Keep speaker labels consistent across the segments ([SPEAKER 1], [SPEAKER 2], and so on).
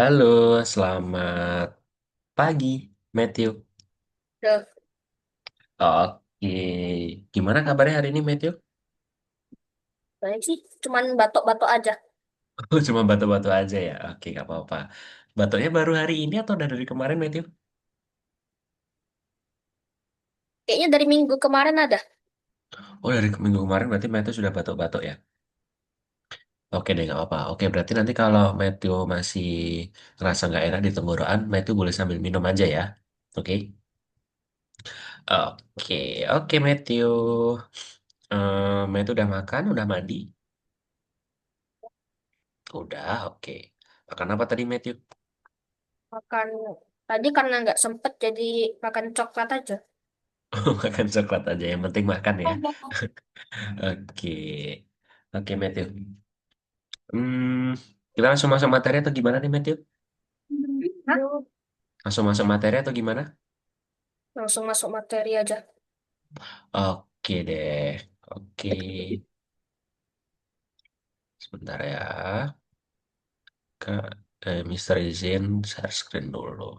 [SPEAKER 1] Halo, selamat pagi, Matthew.
[SPEAKER 2] Udah,
[SPEAKER 1] Oke, gimana kabarnya hari ini, Matthew?
[SPEAKER 2] banyak sih, cuman batok-batok aja.
[SPEAKER 1] Cuma batu-batu aja ya. Oke, nggak apa-apa. Batuknya baru hari ini atau udah dari kemarin, Matthew?
[SPEAKER 2] Kayaknya dari minggu kemarin ada.
[SPEAKER 1] Oh, dari minggu kemarin berarti Matthew sudah batuk-batuk ya? Oke deh, nggak apa-apa. Oke, berarti nanti kalau Matthew masih ngerasa nggak enak di tenggorokan, Matthew boleh sambil minum aja ya. Oke? Oke, oke, Matthew. Matthew udah makan, udah mandi? Udah, oke. Makan apa tadi, Matthew?
[SPEAKER 2] Makan tadi karena nggak sempet jadi makan coklat aja.
[SPEAKER 1] Makan coklat aja, yang penting makan ya.
[SPEAKER 2] Oh.
[SPEAKER 1] Oke, oke Matthew. Kita langsung masuk materi atau gimana nih Matthew?
[SPEAKER 2] Hah?
[SPEAKER 1] Langsung masuk materi atau gimana?
[SPEAKER 2] Langsung masuk materi aja.
[SPEAKER 1] Oke deh, oke. Sebentar ya, Kak. Mr. Izin share screen dulu.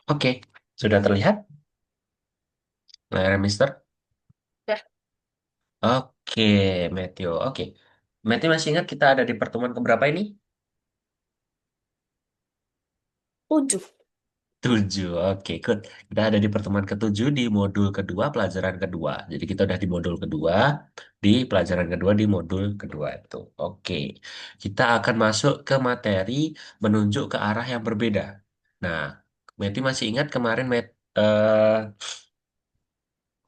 [SPEAKER 1] Oke, sudah terlihat layar Mister?
[SPEAKER 2] Udah
[SPEAKER 1] Oke, Matthew. Oke, Matthew masih ingat kita ada di pertemuan keberapa ini?
[SPEAKER 2] 7.
[SPEAKER 1] Tujuh, oke, good. Kita ada di pertemuan ketujuh di modul kedua, pelajaran kedua. Jadi kita udah di modul kedua, di pelajaran kedua di modul kedua itu. Oke, kita akan masuk ke materi menunjuk ke arah yang berbeda. Nah, Matthew masih ingat kemarin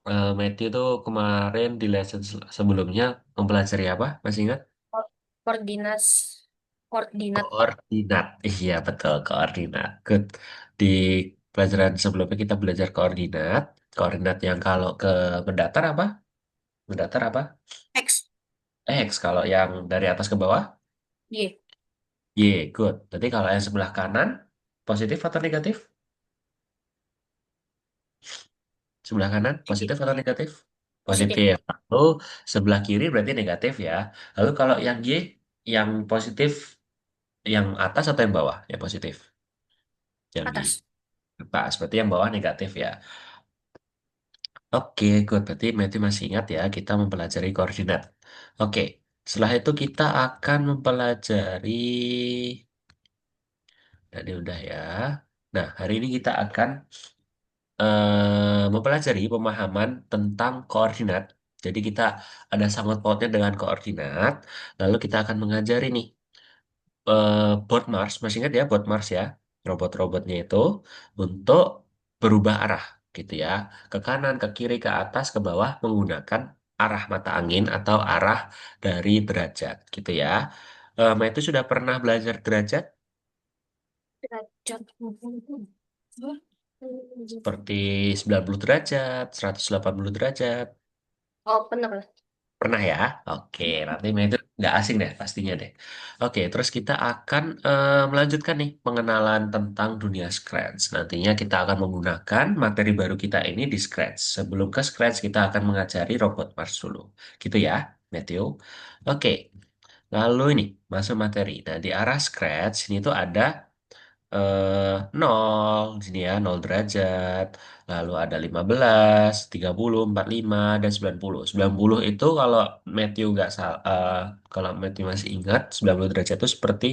[SPEAKER 1] Matthew tuh kemarin di lesson sebelumnya mempelajari apa? Masih ingat?
[SPEAKER 2] Koordinas, koordinat.
[SPEAKER 1] Koordinat. Iya, betul, koordinat. Good. Di pelajaran sebelumnya kita belajar koordinat. Koordinat yang kalau ke mendatar apa? Mendatar apa?
[SPEAKER 2] X.
[SPEAKER 1] X. Kalau yang dari atas ke bawah?
[SPEAKER 2] Y.
[SPEAKER 1] Y. Good. Berarti kalau yang sebelah kanan, positif atau negatif? Sebelah kanan, positif atau negatif?
[SPEAKER 2] Positif.
[SPEAKER 1] Positif. Lalu sebelah kiri berarti negatif ya. Lalu kalau yang Y, yang positif, yang atas atau yang bawah? Yang positif. Yang Y.
[SPEAKER 2] Atas.
[SPEAKER 1] Pas. Berarti yang bawah negatif ya. Oke, good. Berarti Matthew masih ingat ya, kita mempelajari koordinat. Oke, setelah itu kita akan mempelajari, tadi udah ya. Nah, hari ini kita akan mempelajari pemahaman tentang koordinat. Jadi kita ada sangkut pautnya dengan koordinat. Lalu kita akan mengajari nih bot Mars, masih ingat ya bot Mars ya, robot-robotnya itu untuk berubah arah gitu ya, ke kanan, ke kiri, ke atas, ke bawah menggunakan arah mata angin atau arah dari derajat gitu ya. itu sudah pernah belajar derajat
[SPEAKER 2] Derajat.
[SPEAKER 1] seperti 90 derajat, 180 derajat.
[SPEAKER 2] Oh, bener lah.
[SPEAKER 1] Pernah ya? Oke, nanti itu nggak asing deh pastinya deh. Oke, terus kita akan melanjutkan nih pengenalan tentang dunia Scratch. Nantinya kita akan menggunakan materi baru kita ini di Scratch. Sebelum ke Scratch, kita akan mengajari robot Mars dulu. Gitu ya, Matthew. Oke, lalu ini masuk materi. Nah, di arah Scratch ini tuh ada 0 di sini ya, 0 derajat. Lalu ada 15, 30, 45, dan 90. 90 itu kalau Matthew nggak salah, kalau Matthew masih ingat, 90 derajat itu seperti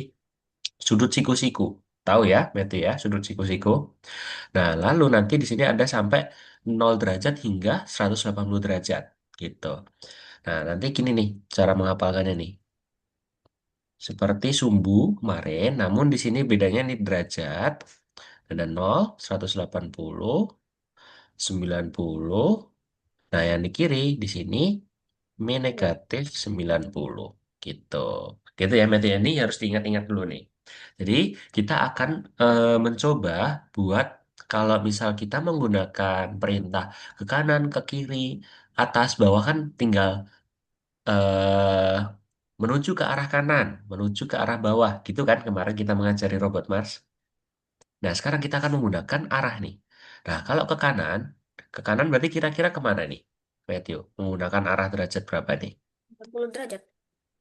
[SPEAKER 1] sudut siku-siku. Tahu ya, Matthew ya, sudut siku-siku. Nah, lalu nanti di sini ada sampai 0 derajat hingga 180 derajat gitu. Nah, nanti gini nih cara menghafalkannya nih. Seperti sumbu kemarin, namun di sini bedanya nih derajat. Ada 0, 180, 90. Nah, yang di kiri di sini min negatif 90 gitu. Gitu ya, Matthew. Ini harus diingat-ingat dulu nih. Jadi, kita akan mencoba buat kalau misal kita menggunakan perintah ke kanan, ke kiri, atas, bawah kan tinggal eh menuju ke arah kanan, menuju ke arah bawah. Gitu kan kemarin kita mengajari robot Mars. Nah, sekarang kita akan menggunakan arah nih. Nah, kalau ke kanan berarti kira-kira kemana nih? Matthew? Menggunakan arah derajat berapa nih?
[SPEAKER 2] 40 derajat.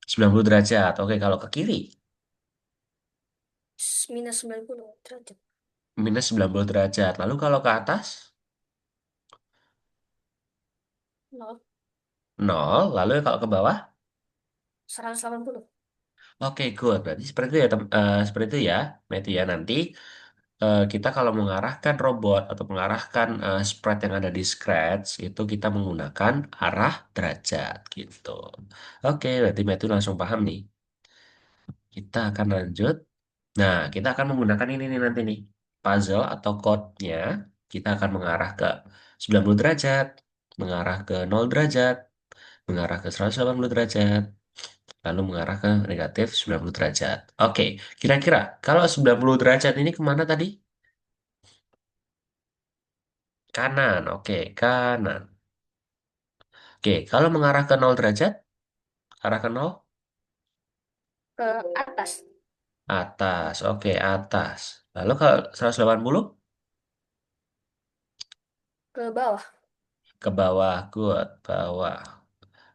[SPEAKER 1] 90 derajat. Oke, kalau ke kiri,
[SPEAKER 2] Minus 90 derajat.
[SPEAKER 1] minus 90 derajat. Lalu kalau ke atas,
[SPEAKER 2] Nol.
[SPEAKER 1] nol. Lalu kalau ke bawah,
[SPEAKER 2] 180.
[SPEAKER 1] oke, good. Berarti seperti itu ya, seperti itu ya, Matthew ya. Nanti kita kalau mengarahkan robot atau mengarahkan sprite yang ada di Scratch, itu kita menggunakan arah derajat gitu. Oke, berarti Matthew langsung paham nih. Kita akan lanjut. Nah, kita akan menggunakan ini nih nanti nih. Puzzle atau code-nya kita akan mengarah ke 90 derajat, mengarah ke 0 derajat, mengarah ke 180 derajat, lalu mengarah ke negatif 90 derajat. Oke, kira-kira kalau 90 derajat ini kemana tadi? Kanan, oke, kanan. Oke, kalau mengarah ke 0 derajat, arah ke 0,
[SPEAKER 2] Ke atas.
[SPEAKER 1] atas, oke, atas. Lalu kalau 180,
[SPEAKER 2] Ke bawah.
[SPEAKER 1] ke bawah, good, bawah.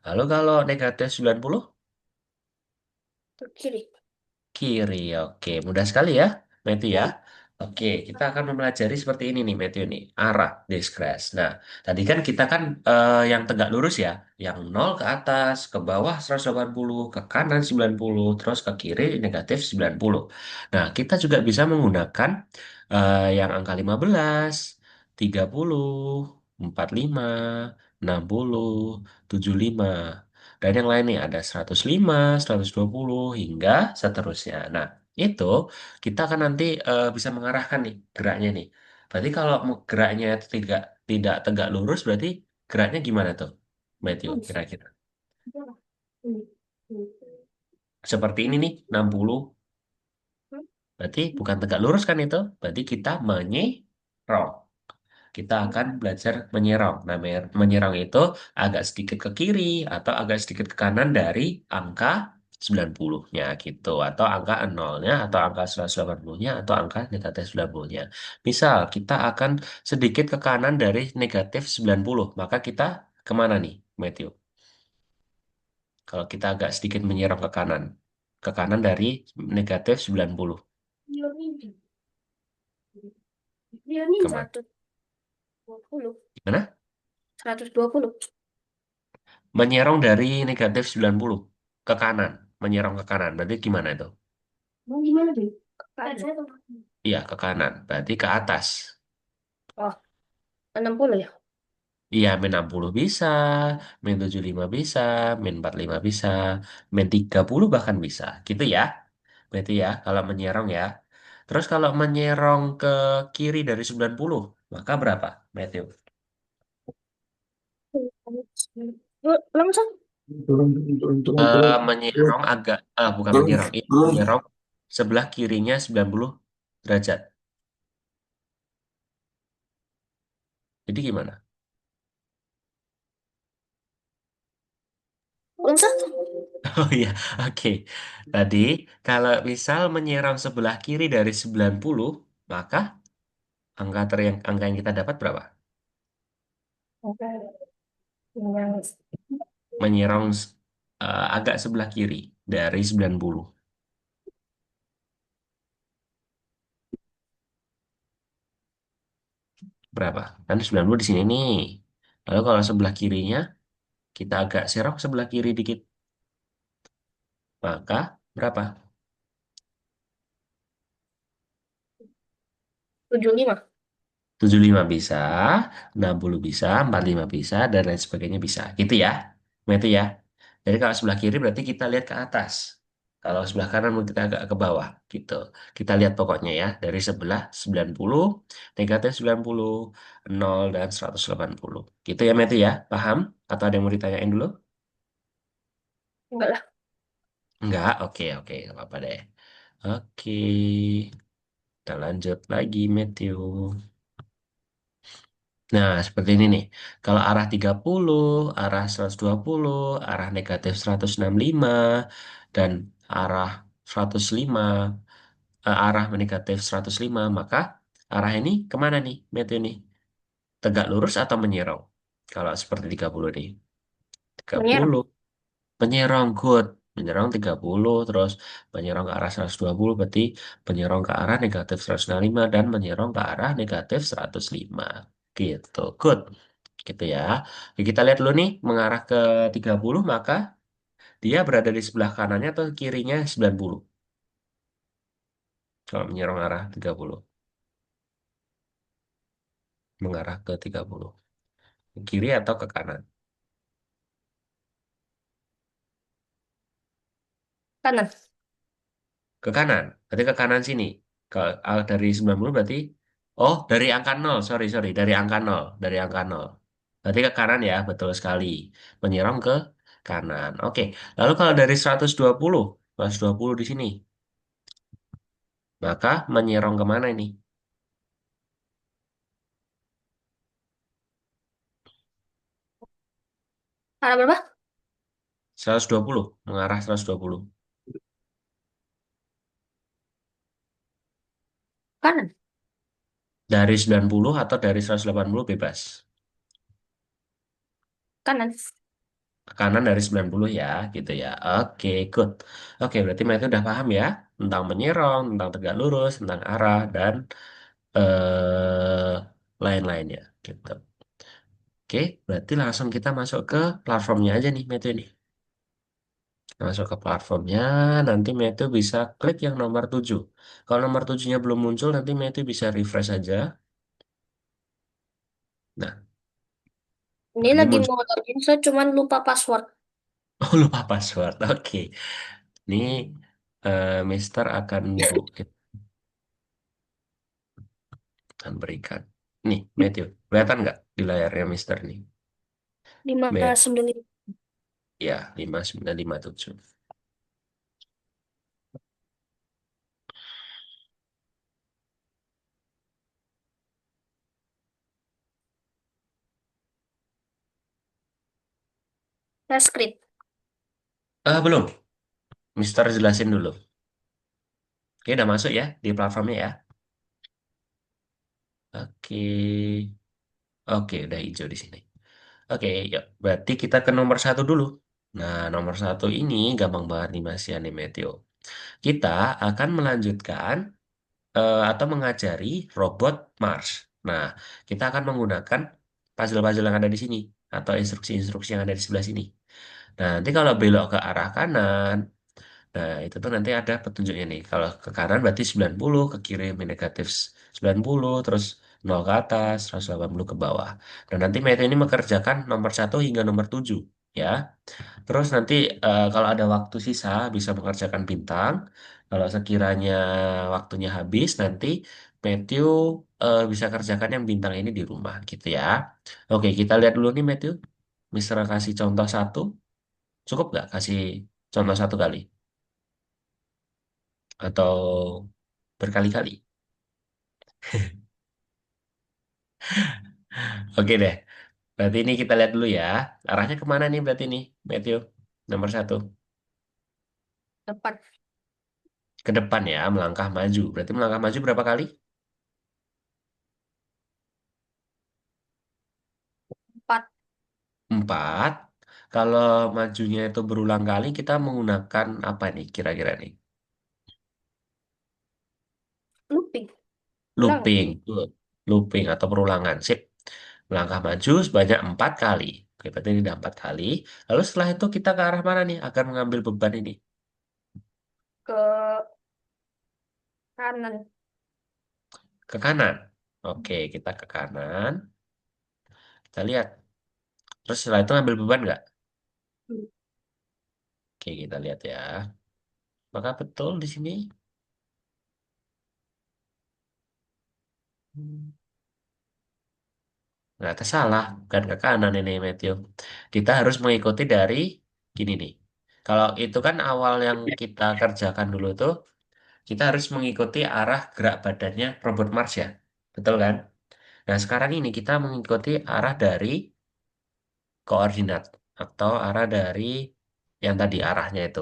[SPEAKER 1] Lalu kalau negatif 90,
[SPEAKER 2] Ke kiri.
[SPEAKER 1] kiri, oke. Mudah sekali ya, Matthew ya.
[SPEAKER 2] Ya.
[SPEAKER 1] Oke, kita akan mempelajari seperti ini nih, Matthew nih. Arah discrete. Nah, tadi kan kita kan yang tegak lurus ya. Yang nol ke atas, ke bawah 180, ke kanan 90, terus ke kiri negatif 90. Nah, kita juga bisa menggunakan yang angka 15, 30, 45, 60, 75. Dan yang lain nih ada 105, 120 hingga seterusnya. Nah, itu kita akan nanti bisa mengarahkan nih geraknya nih. Berarti kalau geraknya itu tidak tegak lurus berarti geraknya gimana tuh, Matthew? Kira-kira. Seperti ini nih, 60. Berarti bukan tegak lurus kan itu? Berarti kita menyerong. Kita akan belajar menyerong. Nah, menyerong itu agak sedikit ke kiri atau agak sedikit ke kanan dari angka 90-nya gitu. Atau angka nolnya atau angka 180-nya atau angka negatif 90-nya. Misal, kita akan sedikit ke kanan dari negatif 90. Maka kita kemana nih, Matthew? Kalau kita agak sedikit menyerong ke kanan. Ke kanan dari negatif 90. Kemana?
[SPEAKER 2] 120.
[SPEAKER 1] Gimana?
[SPEAKER 2] 120.
[SPEAKER 1] Menyerong dari negatif 90 ke kanan, menyerong ke kanan. Berarti gimana itu?
[SPEAKER 2] Mau gimana tuh? Ke kanan.
[SPEAKER 1] Iya, ke kanan. Berarti ke atas.
[SPEAKER 2] Oh, 60 ya?
[SPEAKER 1] Iya, min 60 bisa, min 75 bisa, min 45 bisa, min 30 bahkan bisa. Gitu ya. Berarti ya, kalau menyerong ya. Terus kalau menyerong ke kiri dari 90 maka berapa, Matthew?
[SPEAKER 2] Langsung.
[SPEAKER 1] Menyerong agak, bukan menyerong, iya, menyerong sebelah kirinya 90 derajat. Jadi gimana?
[SPEAKER 2] Langsung.
[SPEAKER 1] Oh iya, oke. Tadi kalau misal menyerang sebelah kiri dari 90, maka angka yang kita dapat berapa? Menyerang agak sebelah kiri dari 90. Berapa? Kan 90 di sini nih. Lalu kalau sebelah kirinya kita agak serok sebelah kiri dikit, maka berapa?
[SPEAKER 2] 75.
[SPEAKER 1] 75 bisa, 60 bisa, 45 bisa, dan lain sebagainya bisa. Gitu ya. Nah, itu ya. Jadi kalau sebelah kiri berarti kita lihat ke atas. Kalau sebelah kanan mungkin kita agak ke bawah. Gitu. Kita lihat pokoknya ya. Dari sebelah 90, negatif 90, 0, dan 180. Gitu ya, Metu ya. Paham? Atau ada yang mau ditanyain dulu?
[SPEAKER 2] Enggak lah.
[SPEAKER 1] Enggak? Oke, oke. Nggak apa-apa deh. Oke. Kita lanjut lagi, Matthew. Nah, seperti ini nih. Kalau arah 30, arah 120, arah negatif 165, dan arah 105, arah negatif 105, maka arah ini kemana nih, Matthew nih? Tegak lurus atau menyerong? Kalau seperti 30 nih. tiga
[SPEAKER 2] Menyerang
[SPEAKER 1] puluh Penyerang good. Menyerang 30 terus penyerang ke arah 120 berarti penyerang ke arah negatif 105 dan menyerang ke arah negatif 105. Gitu. Good. Gitu ya. Oke, kita lihat dulu nih mengarah ke 30 maka dia berada di sebelah kanannya atau kirinya 90 kalau menyerang arah 30 mengarah ke 30 ke kiri atau ke kanan.
[SPEAKER 2] kanan.
[SPEAKER 1] Ke kanan. Berarti ke kanan sini. Ke, dari 90 berarti oh, dari angka nol. Sorry, sorry. Dari angka nol. Dari angka nol. Berarti ke kanan ya, betul sekali. Menyerang ke kanan. Oke. Lalu kalau dari 120 di sini, maka menyerang kemana ini?
[SPEAKER 2] Arah berapa?
[SPEAKER 1] 120 mengarah 120.
[SPEAKER 2] Kanan.
[SPEAKER 1] Dari 90 atau dari 180 bebas.
[SPEAKER 2] Kanan.
[SPEAKER 1] Ke kanan dari 90 ya, gitu ya. Oke, good. Oke, berarti Matthew udah paham ya tentang menyerang, tentang tegak lurus, tentang arah, dan lain-lainnya gitu. Oke, berarti langsung kita masuk ke platformnya aja nih Matthew nih. Masuk ke platformnya, nanti Matthew bisa klik yang nomor 7. Kalau nomor 7-nya belum muncul, nanti Matthew bisa refresh aja. Nah,
[SPEAKER 2] Ini
[SPEAKER 1] nanti
[SPEAKER 2] lagi
[SPEAKER 1] muncul.
[SPEAKER 2] mau login, saya cuman lupa password.
[SPEAKER 1] Oh, lupa password. Oke. Ini Mister akan berikan. Nih, Matthew. Kelihatan nggak di layarnya Mister nih?
[SPEAKER 2] Lima
[SPEAKER 1] Met,
[SPEAKER 2] sembilan
[SPEAKER 1] ya, 5957.
[SPEAKER 2] script.
[SPEAKER 1] Belum. Mister jelasin dulu. Oke, udah masuk ya di platformnya ya. Oke. Oke, udah hijau di sini. Oke, yuk. Berarti kita ke nomor satu dulu. Nah, nomor satu ini gampang banget nih Mas Yani Meteo. Kita akan melanjutkan atau mengajari robot Mars. Nah, kita akan menggunakan puzzle-puzzle yang ada di sini atau instruksi-instruksi yang ada di sebelah sini. Nah, nanti kalau belok ke arah kanan, nah itu tuh nanti ada petunjuknya nih. Kalau ke kanan berarti 90, ke kiri negatif 90, terus 0 ke atas, 180 ke bawah. Dan nanti Matthew ini mengerjakan nomor satu hingga nomor 7, ya. Terus nanti kalau ada waktu sisa bisa mengerjakan bintang. Kalau sekiranya waktunya habis, nanti Matthew bisa kerjakan yang bintang ini di rumah gitu ya. Oke, kita lihat dulu nih Matthew. Mister kasih contoh satu. Cukup nggak kasih contoh satu kali? Atau berkali-kali? Oke deh. Berarti ini kita lihat dulu ya. Arahnya kemana nih berarti nih, Matthew? Nomor satu.
[SPEAKER 2] Depan.
[SPEAKER 1] Ke depan ya, melangkah maju. Berarti melangkah maju berapa kali?
[SPEAKER 2] 4.
[SPEAKER 1] 4. Kalau majunya itu berulang kali, kita menggunakan apa nih kira-kira nih?
[SPEAKER 2] Looping. Ulang.
[SPEAKER 1] Looping. Good. Looping atau perulangan. Sip. Melangkah maju sebanyak 4 kali. Oke, berarti ini udah 4 kali. Lalu setelah itu kita ke arah mana nih agar mengambil beban ini?
[SPEAKER 2] Ke kanan.
[SPEAKER 1] Ke kanan. Oke, kita ke kanan. Kita lihat. Terus setelah itu ngambil beban nggak? Oke, kita lihat ya. Maka betul di sini. Hmm. Nggak salah, bukan ke kanan ini Matthew. Kita harus mengikuti dari gini nih. Kalau itu kan awal yang kita kerjakan dulu tuh, kita harus mengikuti arah gerak badannya robot Mars ya. Betul kan? Nah, sekarang ini kita mengikuti arah dari koordinat atau arah dari yang tadi arahnya itu.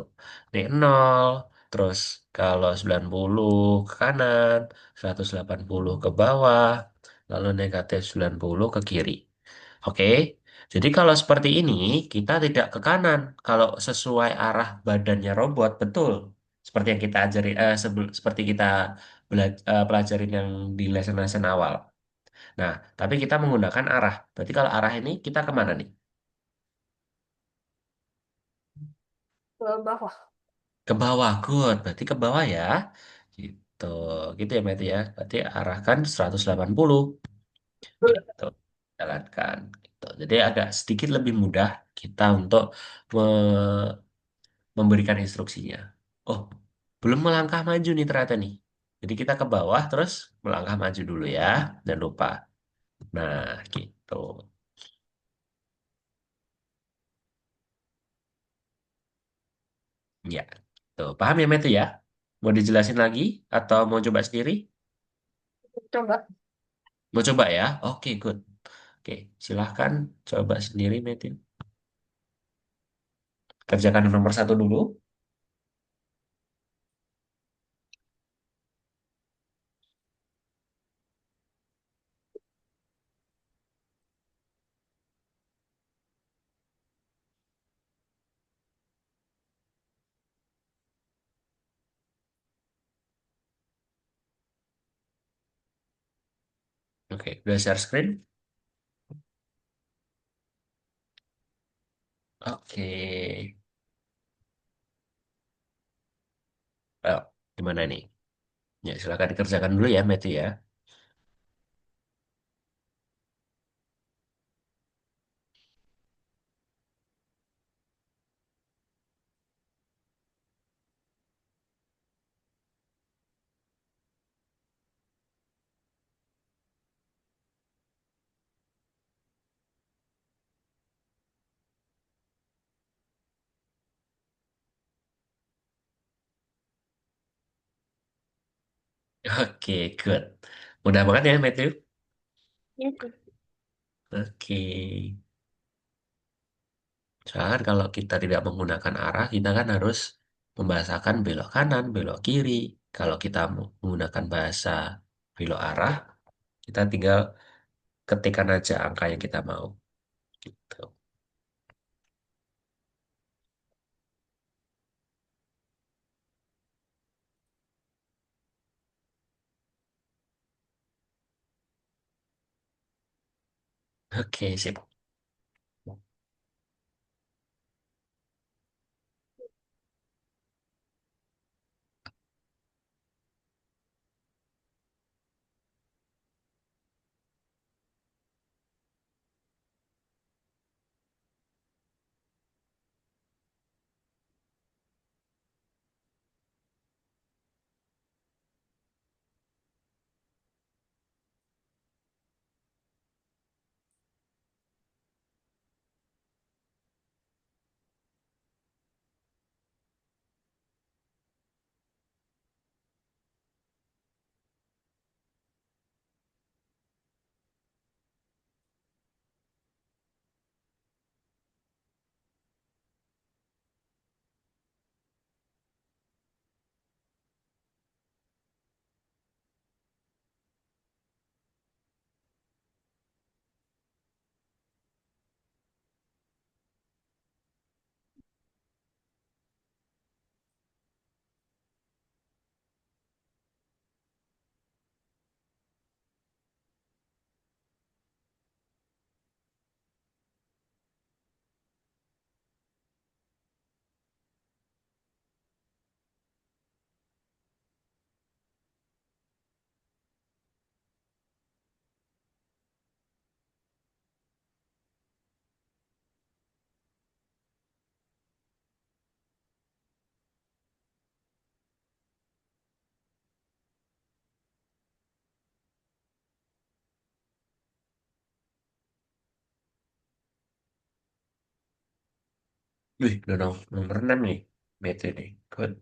[SPEAKER 1] Ini 0, terus kalau 90 ke kanan, 180 ke bawah, lalu negatif 90 ke kiri. Oke, Jadi kalau seperti ini, kita tidak ke kanan. Kalau sesuai arah badannya robot, betul. Seperti yang kita ajari, seperti kita pelajarin yang di lesson-lesson awal. Nah, tapi kita menggunakan arah. Berarti kalau arah ini, kita kemana nih?
[SPEAKER 2] Ke bawah.
[SPEAKER 1] Ke bawah, good. Berarti ke bawah ya. Gitu. Gitu ya, Meti ya. Berarti arahkan 180. Gitu. Jalankan. Gitu. Jadi agak sedikit lebih mudah kita untuk memberikan instruksinya. Oh, belum melangkah maju nih ternyata nih. Jadi kita ke bawah terus melangkah maju dulu ya. Jangan lupa. Nah, gitu. Ya. Tuh, paham ya, Metu ya? Mau dijelasin lagi atau mau coba sendiri?
[SPEAKER 2] Coba.
[SPEAKER 1] Mau coba ya? Oke, good. Oke, silahkan coba sendiri, Metin. Kerjakan yang nomor satu dulu. Oke, udah share screen? Oke. Oh, gimana nih? Ya, silahkan dikerjakan dulu ya, Metin ya. Oke, good. Mudah banget ya, Matthew.
[SPEAKER 2] Ini sih.
[SPEAKER 1] Oke. Soalnya kan kalau kita tidak menggunakan arah, kita kan harus membahasakan belok kanan, belok kiri. Kalau kita menggunakan bahasa belok arah, kita tinggal ketikkan aja angka yang kita mau. Gitu. Oke, sip. Wih, udah nomor 6 nih. Bete nih. Good.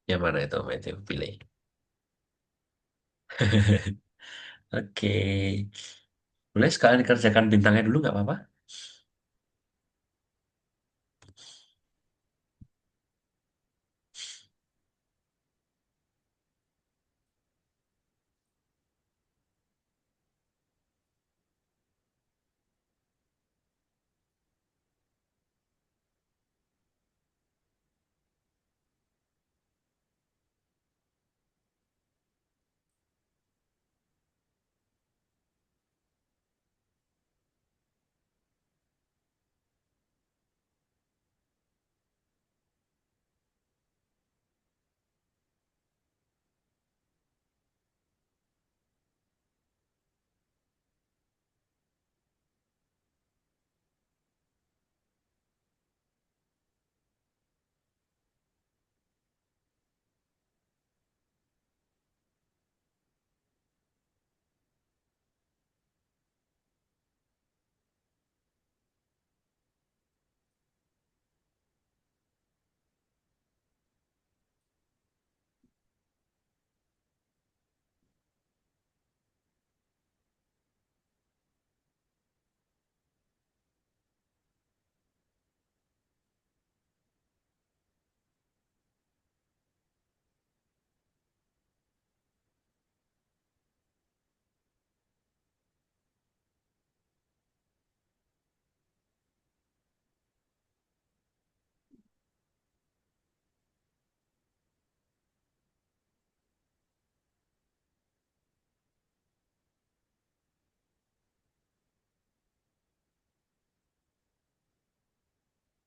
[SPEAKER 1] Yang mana itu Matthew pilih? Oke. Boleh sekalian dikerjakan bintangnya dulu nggak apa-apa?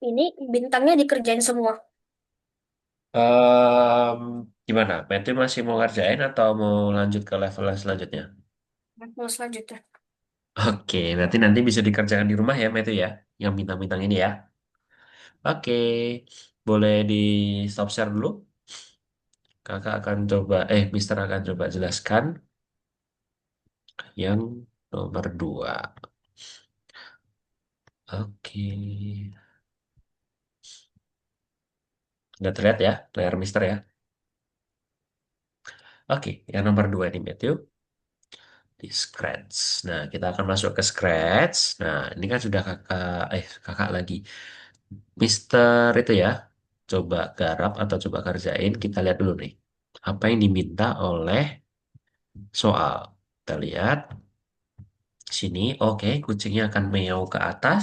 [SPEAKER 2] Ini bintangnya dikerjain semua.
[SPEAKER 1] Em, Gimana? Matthew masih mau ngerjain atau mau lanjut ke level yang selanjutnya?
[SPEAKER 2] Mau selanjutnya.
[SPEAKER 1] Oke, berarti nanti bisa dikerjakan di rumah ya, Matthew ya, yang bintang-bintang ini ya. Oke, boleh di stop share dulu. Kakak akan coba, Mister akan coba jelaskan yang nomor dua. Oke, udah terlihat ya, layar Mister ya. Oke, yang nomor dua ini Matthew di Scratch. Nah, kita akan masuk ke Scratch. Nah, ini kan sudah kakak lagi. Mister itu ya, coba garap atau coba kerjain. Kita lihat dulu nih, apa yang diminta oleh soal. Kita lihat sini. Oke, kucingnya akan meow ke atas,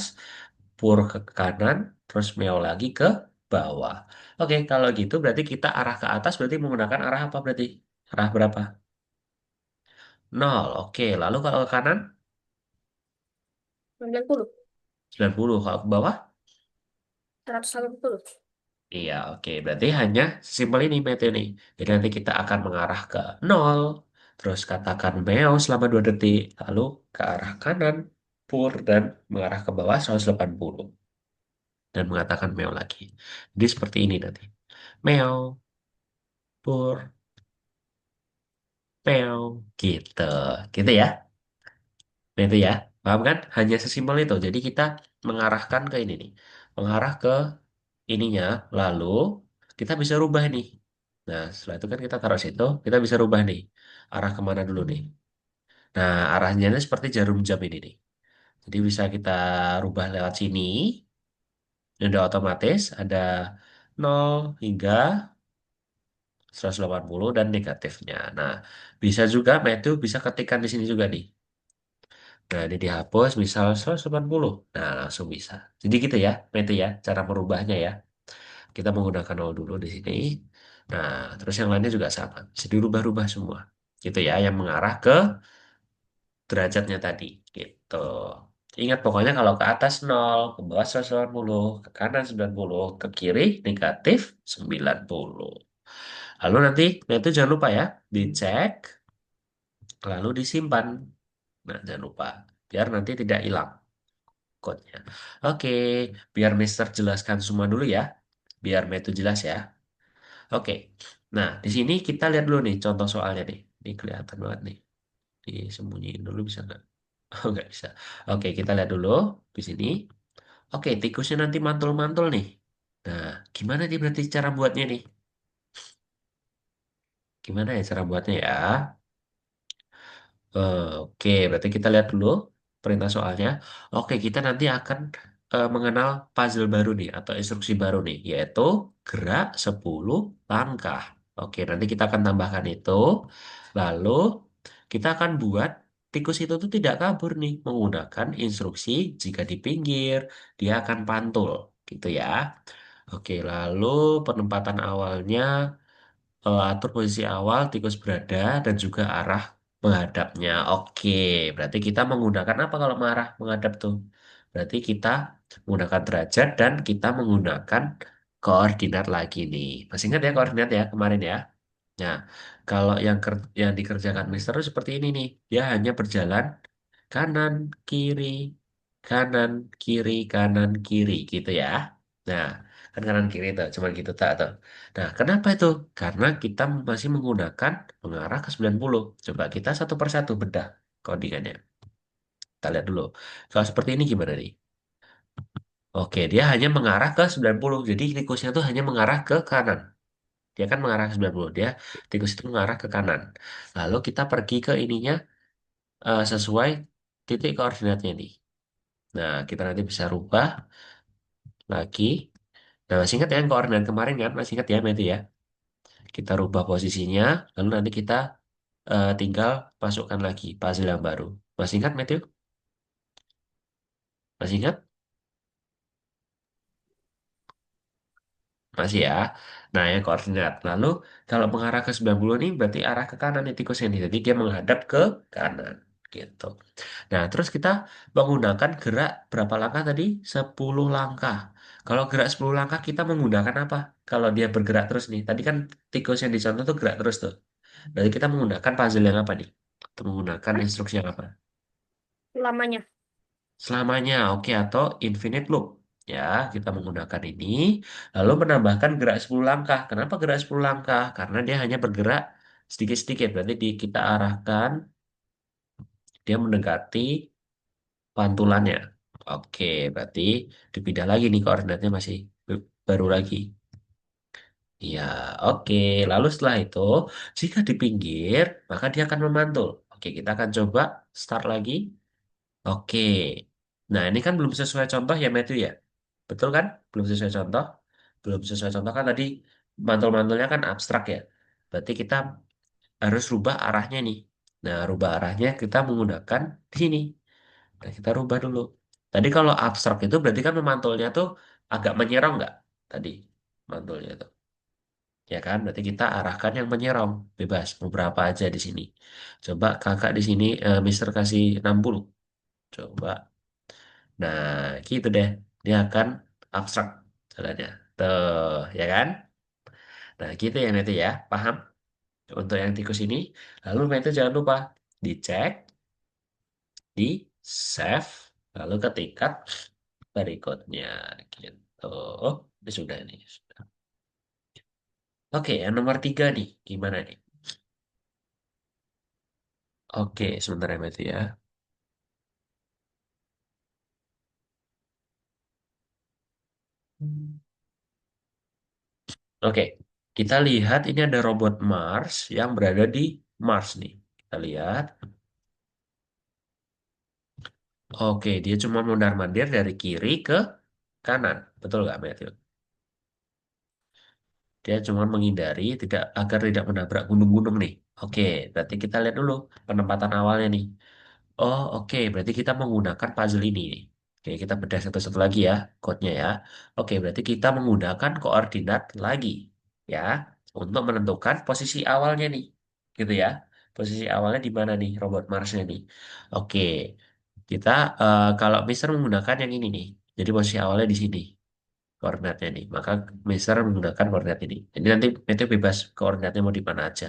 [SPEAKER 1] pur ke kanan, terus meow lagi ke bawah. Oke, kalau gitu berarti kita arah ke atas berarti menggunakan arah apa berarti? Arah berapa? Nol. Oke, lalu kalau ke kanan
[SPEAKER 2] 90.
[SPEAKER 1] 90. Kalau ke bawah?
[SPEAKER 2] 180.
[SPEAKER 1] Iya, oke. Berarti hanya simpel ini metode ini. Jadi nanti kita akan mengarah ke nol, terus katakan meow selama 2 detik, lalu ke arah kanan, pur, dan mengarah ke bawah 180. Dan mengatakan meow lagi. Jadi seperti ini nanti. Meow, pur, meow, gitu. Gitu ya. Nah, itu ya. Paham kan? Hanya sesimpel itu. Jadi kita mengarahkan ke ini nih. Mengarah ke ininya, lalu kita bisa rubah nih. Nah, setelah itu kan kita taruh situ, kita bisa rubah nih. Arah kemana dulu nih. Nah, arahnya ini seperti jarum jam ini nih. Jadi bisa kita rubah lewat sini. Ini udah otomatis ada 0 hingga 180 dan negatifnya. Nah, bisa juga Matthew bisa ketikkan di sini juga nih. Nah, ini dihapus misal 180. Nah, langsung bisa. Jadi gitu ya, Matthew ya, cara merubahnya ya. Kita menggunakan 0 dulu di sini. Nah, terus yang lainnya juga sama. Bisa dirubah-rubah semua. Gitu ya, yang mengarah ke derajatnya tadi. Gitu. Ingat pokoknya kalau ke atas 0, ke bawah 180, ke kanan 90, ke kiri negatif 90. Lalu nanti, nah itu jangan lupa ya, dicek, lalu disimpan. Nah, jangan lupa. Biar nanti tidak hilang code-nya. Oke, biar Mister jelaskan semua dulu ya. Biar itu jelas ya. Oke, nah di sini kita lihat dulu nih contoh soalnya nih. Ini kelihatan banget nih. Disembunyiin dulu bisa nggak? Oh, nggak bisa. Oke, kita lihat dulu di sini. Oke, tikusnya nanti mantul-mantul nih. Nah, gimana nih berarti cara buatnya nih? Gimana ya cara buatnya ya? Oke, berarti kita lihat dulu perintah soalnya. Oke, kita nanti akan mengenal puzzle baru nih atau instruksi baru nih, yaitu gerak 10 langkah. Oke, nanti kita akan tambahkan itu. Lalu kita akan buat tikus itu tuh tidak kabur nih menggunakan instruksi jika di pinggir dia akan pantul gitu ya. Oke, lalu penempatan awalnya atur posisi awal tikus berada dan juga arah menghadapnya. Oke, berarti kita menggunakan apa kalau mengarah menghadap tuh? Berarti kita menggunakan derajat dan kita menggunakan koordinat lagi nih. Masih ingat ya koordinat ya kemarin ya? Nah, kalau yang dikerjakan Mister seperti ini nih, dia hanya berjalan kanan, kiri, kanan, kiri, kanan, kiri gitu ya. Nah, kan kanan kiri itu, cuma gitu tak tuh. Nah, kenapa itu? Karena kita masih menggunakan mengarah ke 90. Coba kita satu persatu bedah codingannya. Kita lihat dulu. Kalau seperti ini gimana nih? Oke, dia hanya mengarah ke 90. Jadi tikusnya tuh hanya mengarah ke kanan. Dia kan mengarah ke 90. Tikus itu mengarah ke kanan. Lalu kita pergi ke ininya sesuai titik koordinatnya nih. Nah, kita nanti bisa rubah lagi. Nah, masih ingat ya koordinat kemarin kan? Masih ingat ya, Meti ya? Kita rubah posisinya, lalu nanti kita tinggal masukkan lagi puzzle yang baru. Masih ingat, Matthew? Masih ingat? Masih ya. Nah, yang koordinat. Lalu, kalau mengarah ke 90 ini berarti arah ke kanan nih tikusnya nih. Jadi dia menghadap ke kanan. Gitu. Nah, terus kita menggunakan gerak berapa langkah tadi? 10 langkah. Kalau gerak 10 langkah kita menggunakan apa? Kalau dia bergerak terus nih. Tadi kan tikus yang dicontoh tuh gerak terus tuh. Berarti kita menggunakan puzzle yang apa nih? Atau menggunakan instruksi yang apa?
[SPEAKER 2] Lamanya.
[SPEAKER 1] Selamanya, oke, atau infinite loop. Ya, kita menggunakan ini, lalu menambahkan gerak 10 langkah. Kenapa gerak 10 langkah? Karena dia hanya bergerak sedikit-sedikit. Berarti kita arahkan, dia mendekati pantulannya. Oke, berarti dipindah lagi nih koordinatnya masih baru lagi. Ya, oke. Lalu setelah itu, jika di pinggir, maka dia akan memantul. Oke, kita akan coba start lagi. Oke. Nah, ini kan belum sesuai contoh ya, Matthew ya? Betul kan? Belum sesuai contoh. Belum sesuai contoh kan tadi mantul-mantulnya kan abstrak ya. Berarti kita harus rubah arahnya nih. Nah, rubah arahnya kita menggunakan di sini. Nah, kita rubah dulu. Tadi kalau abstrak itu berarti kan memantulnya tuh agak menyerong nggak? Tadi mantulnya tuh. Ya kan? Berarti kita arahkan yang menyerong. Bebas. Mau berapa aja di sini. Coba kakak di sini, Mister kasih 60. Coba. Nah, gitu deh. Dia akan abstrak jalannya. Tuh, ya kan? Nah, gitu ya Mete ya. Paham? Untuk yang tikus ini. Lalu Mete jangan lupa dicek, di save, lalu ketikkan berikutnya. Gitu. Oh, ini sudah nih. Sudah. Oke, yang nomor 3 nih. Gimana nih? Oke, sebentar ya Mete ya. Hmm. Oke, kita lihat ini ada robot Mars yang berada di Mars nih. Kita lihat. Oke, dia cuma mondar-mandir dari kiri ke kanan. Betul nggak, Matthew? Dia cuma menghindari tidak agar tidak menabrak gunung-gunung nih. Oke, berarti kita lihat dulu penempatan awalnya nih. Oh, oke. Berarti kita menggunakan puzzle ini nih. Oke, kita bedah satu-satu lagi ya, code-nya ya. Oke, berarti kita menggunakan koordinat lagi, ya, untuk menentukan posisi awalnya nih. Gitu ya. Posisi awalnya di mana nih, robot Mars-nya nih. Oke, kita kalau Mister menggunakan yang ini nih. Jadi posisi awalnya di sini koordinatnya nih. Maka Mister menggunakan koordinat ini. Jadi nanti itu bebas koordinatnya mau di mana aja.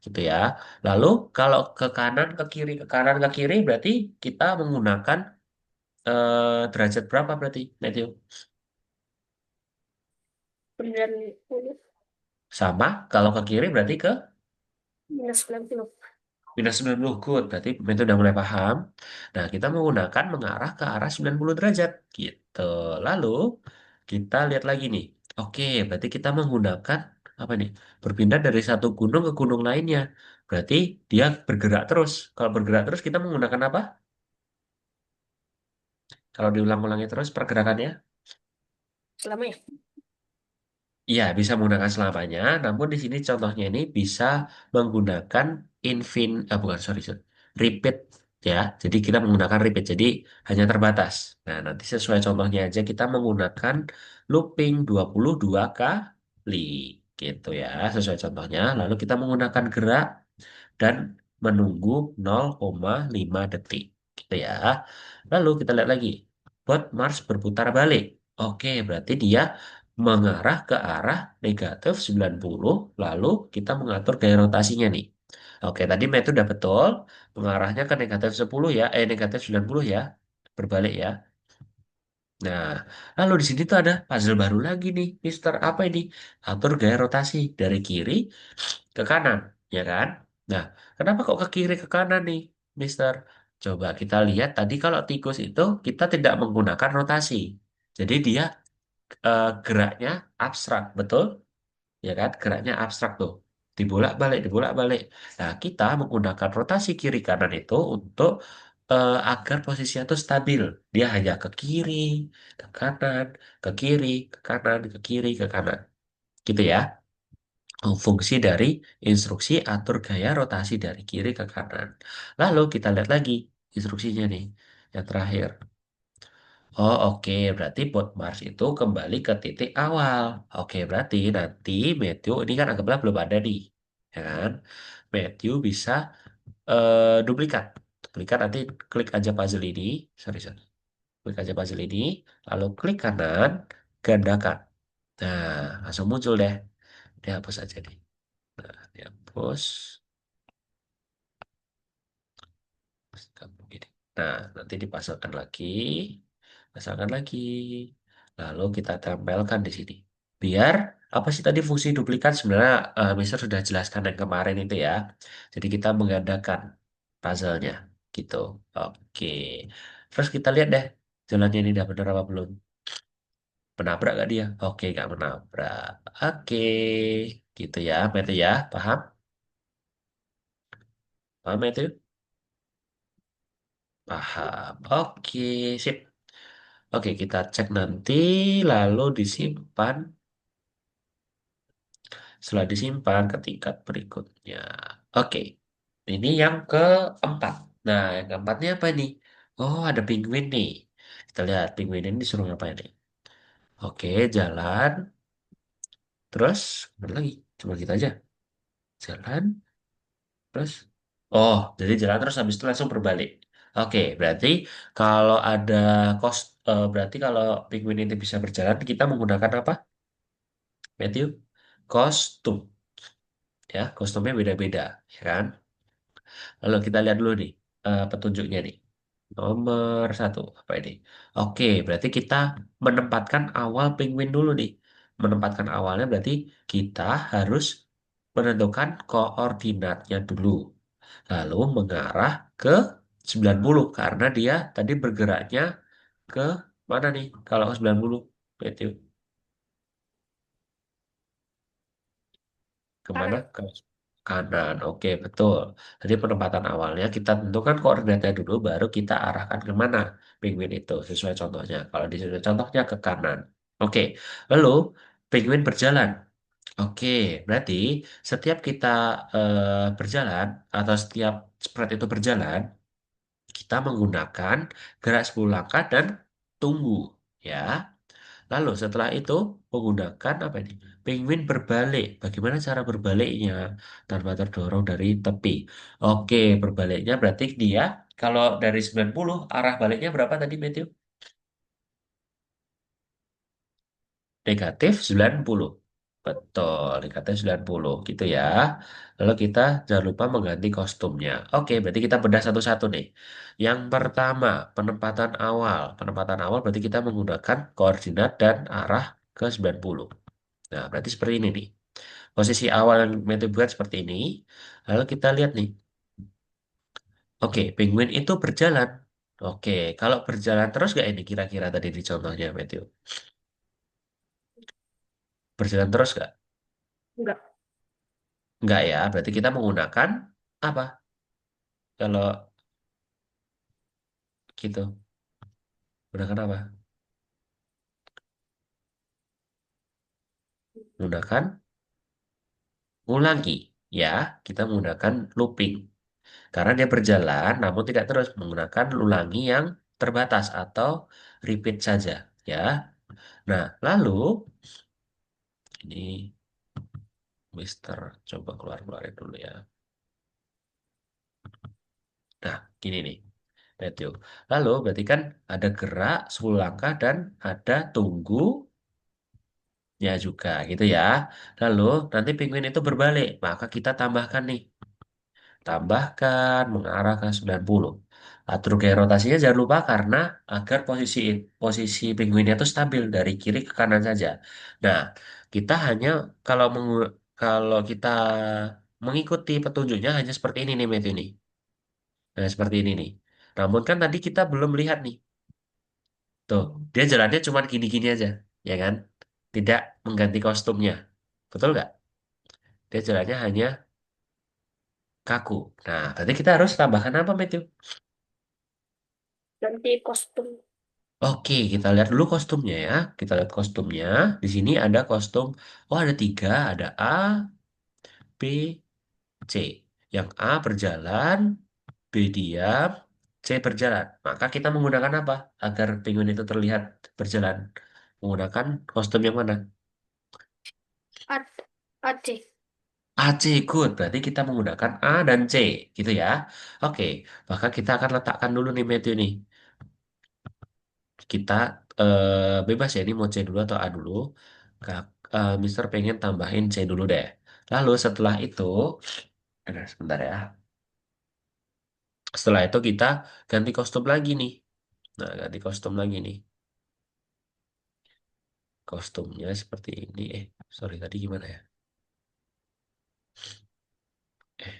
[SPEAKER 1] Gitu ya. Lalu kalau ke kanan, ke kiri, ke kanan, ke kiri berarti kita menggunakan derajat berapa berarti, Matthew?
[SPEAKER 2] 90
[SPEAKER 1] Sama. Kalau ke kiri berarti ke
[SPEAKER 2] minus 90.
[SPEAKER 1] minus 90 good. Berarti itu udah mulai paham. Nah, kita menggunakan mengarah ke arah 90 derajat. Gitu. Lalu kita lihat lagi nih. Oke, berarti kita menggunakan apa nih? Berpindah dari satu gunung ke gunung lainnya. Berarti dia bergerak terus. Kalau bergerak terus kita menggunakan apa? Kalau diulang-ulangi terus pergerakannya?
[SPEAKER 2] Selamanya.
[SPEAKER 1] Iya, bisa menggunakan selamanya. Namun di sini contohnya ini bisa menggunakan bukan, sorry, sorry. Repeat ya. Jadi kita menggunakan repeat. Jadi hanya terbatas. Nah, nanti sesuai contohnya aja kita menggunakan looping 22 kali gitu ya, sesuai contohnya. Lalu kita menggunakan gerak dan menunggu 0,5 detik gitu ya. Lalu kita lihat lagi. Bot Mars berputar balik. Oke, berarti dia mengarah ke arah negatif 90, lalu kita mengatur gaya rotasinya nih. Oke, tadi metode udah betul, mengarahnya ke negatif 10 ya, negatif 90 ya, berbalik ya. Nah, lalu di sini tuh ada puzzle baru lagi nih, Mister. Apa ini? Atur gaya rotasi dari kiri ke kanan, ya kan? Nah, kenapa kok ke kiri ke kanan nih, Mister? Coba kita lihat tadi kalau tikus itu kita tidak menggunakan rotasi. Jadi dia geraknya abstrak, betul? Ya kan? Geraknya abstrak tuh. Dibolak-balik, dibolak-balik. Nah, kita menggunakan rotasi kiri kanan itu untuk agar posisinya tuh stabil. Dia hanya ke kiri, ke kanan, ke kiri, ke kanan, ke kiri, ke kanan. Gitu ya. Fungsi dari instruksi atur gaya rotasi dari kiri ke kanan. Lalu kita lihat lagi instruksinya nih. Yang terakhir. Oh oke, berarti bot Mars itu kembali ke titik awal. Oke, berarti nanti Matthew ini kan anggaplah belum ada nih, ya kan? Matthew bisa duplikat. Duplikat nanti klik aja puzzle ini, sorry sorry, klik aja puzzle ini, lalu klik kanan, gandakan. Nah, langsung muncul deh. Dihapus aja nih. Nah, dihapus. Kampung gini. Nah, nanti dipasangkan lagi, pasangkan lagi, lalu kita tempelkan di sini. Biar apa sih tadi fungsi duplikat? Sebenarnya Mister sudah jelaskan yang kemarin itu ya. Jadi kita menggandakan puzzle-nya, gitu. Oke. Terus kita lihat deh jalannya ini udah benar apa belum. Menabrak gak dia? Oke, gak menabrak. Oke, gitu ya, Mete ya, paham? Paham itu? Paham. Oke, sip. Oke, kita cek nanti, lalu disimpan. Setelah disimpan ke tingkat berikutnya. Oke, ini yang keempat. Nah, yang keempatnya apa nih? Oh, ada penguin nih. Kita lihat penguin ini disuruh ngapain nih? Oke, jalan. Terus, kemana lagi? Cuma kita aja. Jalan, terus. Oh, jadi jalan terus habis itu langsung berbalik. Oke, berarti kalau ada berarti kalau penguin ini bisa berjalan, kita menggunakan apa? Matthew? Kostum. Ya, kostumnya beda-beda, ya kan? Lalu kita lihat dulu nih petunjuknya nih. Nomor satu, apa ini? Oke, berarti kita menempatkan awal penguin dulu nih. Menempatkan awalnya berarti kita harus menentukan koordinatnya dulu. Lalu mengarah ke 90 karena dia tadi bergeraknya ke mana nih? Kalau ke 90, Matthew, kemana?
[SPEAKER 2] Kanan.
[SPEAKER 1] Kanan, oke betul. Jadi penempatan awalnya kita tentukan koordinatnya dulu, baru kita arahkan kemana penguin itu sesuai contohnya. Kalau di sini contohnya ke kanan. Oke, lalu penguin berjalan. Oke, berarti setiap kita berjalan atau setiap spread itu berjalan, kita menggunakan gerak 10 langkah dan tunggu, ya. Lalu setelah itu menggunakan apa ini? Penguin berbalik. Bagaimana cara berbaliknya tanpa terdorong dari tepi? Oke, berbaliknya berarti dia kalau dari 90 arah baliknya berapa tadi, Matthew? Negatif 90. Betul, negatif 90 gitu ya. Lalu kita jangan lupa mengganti kostumnya. Oke, berarti kita bedah satu-satu nih. Yang pertama, penempatan awal. Penempatan awal berarti kita menggunakan koordinat dan arah ke 90. Nah, berarti seperti ini nih. Posisi awal yang Matthew buat seperti ini. Lalu kita lihat nih. Oke, penguin itu berjalan. Oke, kalau berjalan terus nggak ini kira-kira tadi di contohnya, Matthew? Berjalan terus nggak?
[SPEAKER 2] Enggak.
[SPEAKER 1] Nggak ya, berarti kita menggunakan apa? Kalau gitu, menggunakan apa? Menggunakan ulangi. Ya, kita menggunakan looping. Karena dia berjalan, namun tidak terus menggunakan ulangi yang terbatas atau repeat saja. Ya, nah lalu ini Mister coba keluarin dulu ya. Nah, gini nih, Matthew. Lalu berarti kan ada gerak 10 langkah dan ada tunggu ya juga gitu ya. Lalu nanti penguin itu berbalik, maka kita tambahkan nih. Tambahkan mengarah ke 90. Atur gaya rotasinya jangan lupa karena agar posisi posisi penguinnya itu stabil dari kiri ke kanan saja. Nah, kita hanya kalau kita mengikuti petunjuknya hanya seperti ini nih Matthew nih. Nah, seperti ini nih. Namun kan tadi kita belum lihat nih. Tuh, dia jalannya cuma gini-gini aja, ya kan? Tidak mengganti kostumnya. Betul nggak? Dia jalannya hanya kaku. Nah, berarti kita harus tambahkan apa, Matthew?
[SPEAKER 2] Ganti kostum.
[SPEAKER 1] Oke, kita lihat dulu kostumnya ya. Kita lihat kostumnya. Di sini ada kostum. Oh, ada tiga. Ada A, B, C. Yang A berjalan, B diam, C berjalan. Maka kita menggunakan apa agar penguin itu terlihat berjalan? Menggunakan kostum yang mana?
[SPEAKER 2] Ad, AD.
[SPEAKER 1] A, C, good. Berarti kita menggunakan A dan C, gitu ya. Oke, maka kita akan letakkan dulu nih Matthew nih. Kita bebas ya, ini mau C dulu atau A dulu. Mister pengen tambahin C dulu deh. Lalu setelah itu, sebentar ya. Setelah itu kita ganti kostum lagi nih. Nah, ganti kostum lagi nih. Kostumnya seperti ini. Sorry tadi gimana ya? Eh,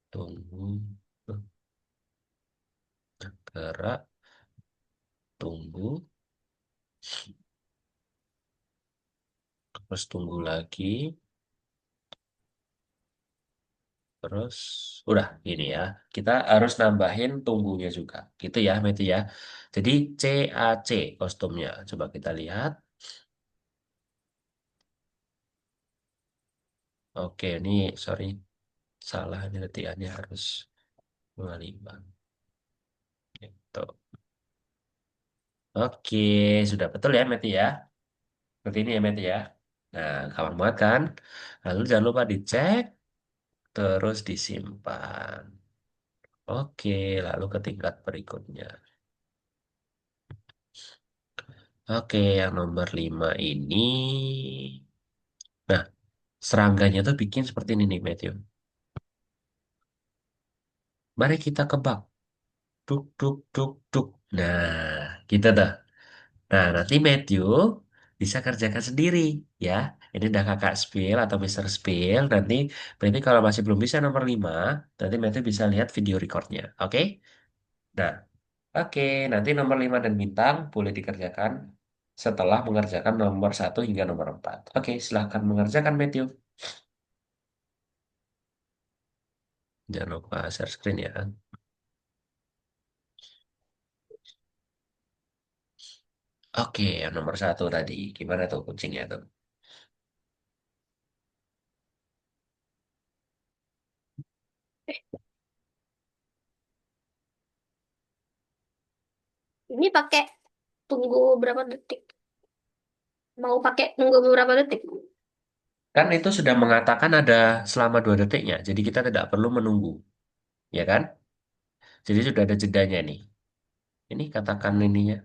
[SPEAKER 1] tunggu. Gerak, tunggu, terus tunggu lagi. Terus udah gini ya. Kita harus nambahin tunggunya juga. Gitu ya, Meti ya. Jadi CAC kostumnya. Coba kita lihat. Oke, ini sorry. Salah ini letihannya harus 55. Gitu. Oke, sudah betul ya, Meti ya. Seperti ini ya, Meti ya. Nah, gampang banget kan? Lalu jangan lupa dicek, terus disimpan. Oke, lalu ke tingkat berikutnya. Oke, yang nomor 5 ini. Nah, serangganya tuh bikin seperti ini nih, Matthew. Mari kita kebak. Duk, duk, duk, duk. Nah, gitu dah. Nah, nanti Matthew bisa kerjakan sendiri, ya. Ini udah kakak spill atau Mister Spill. Nanti kalau masih belum bisa nomor 5, nanti Matthew bisa lihat video recordnya. Oke? Nah, oke. Nanti nomor 5 dan bintang boleh dikerjakan setelah mengerjakan nomor 1 hingga nomor 4. Oke, silahkan mengerjakan, Matthew. Jangan lupa share screen ya. Oke, yang nomor satu tadi. Gimana tuh kucingnya tuh?
[SPEAKER 2] Eh, ini pakai tunggu berapa detik? Mau pakai tunggu beberapa detik?
[SPEAKER 1] Kan itu sudah mengatakan ada selama 2 detiknya. Jadi kita tidak perlu menunggu. Ya kan? Jadi sudah ada jedanya nih. Ini katakan ininya.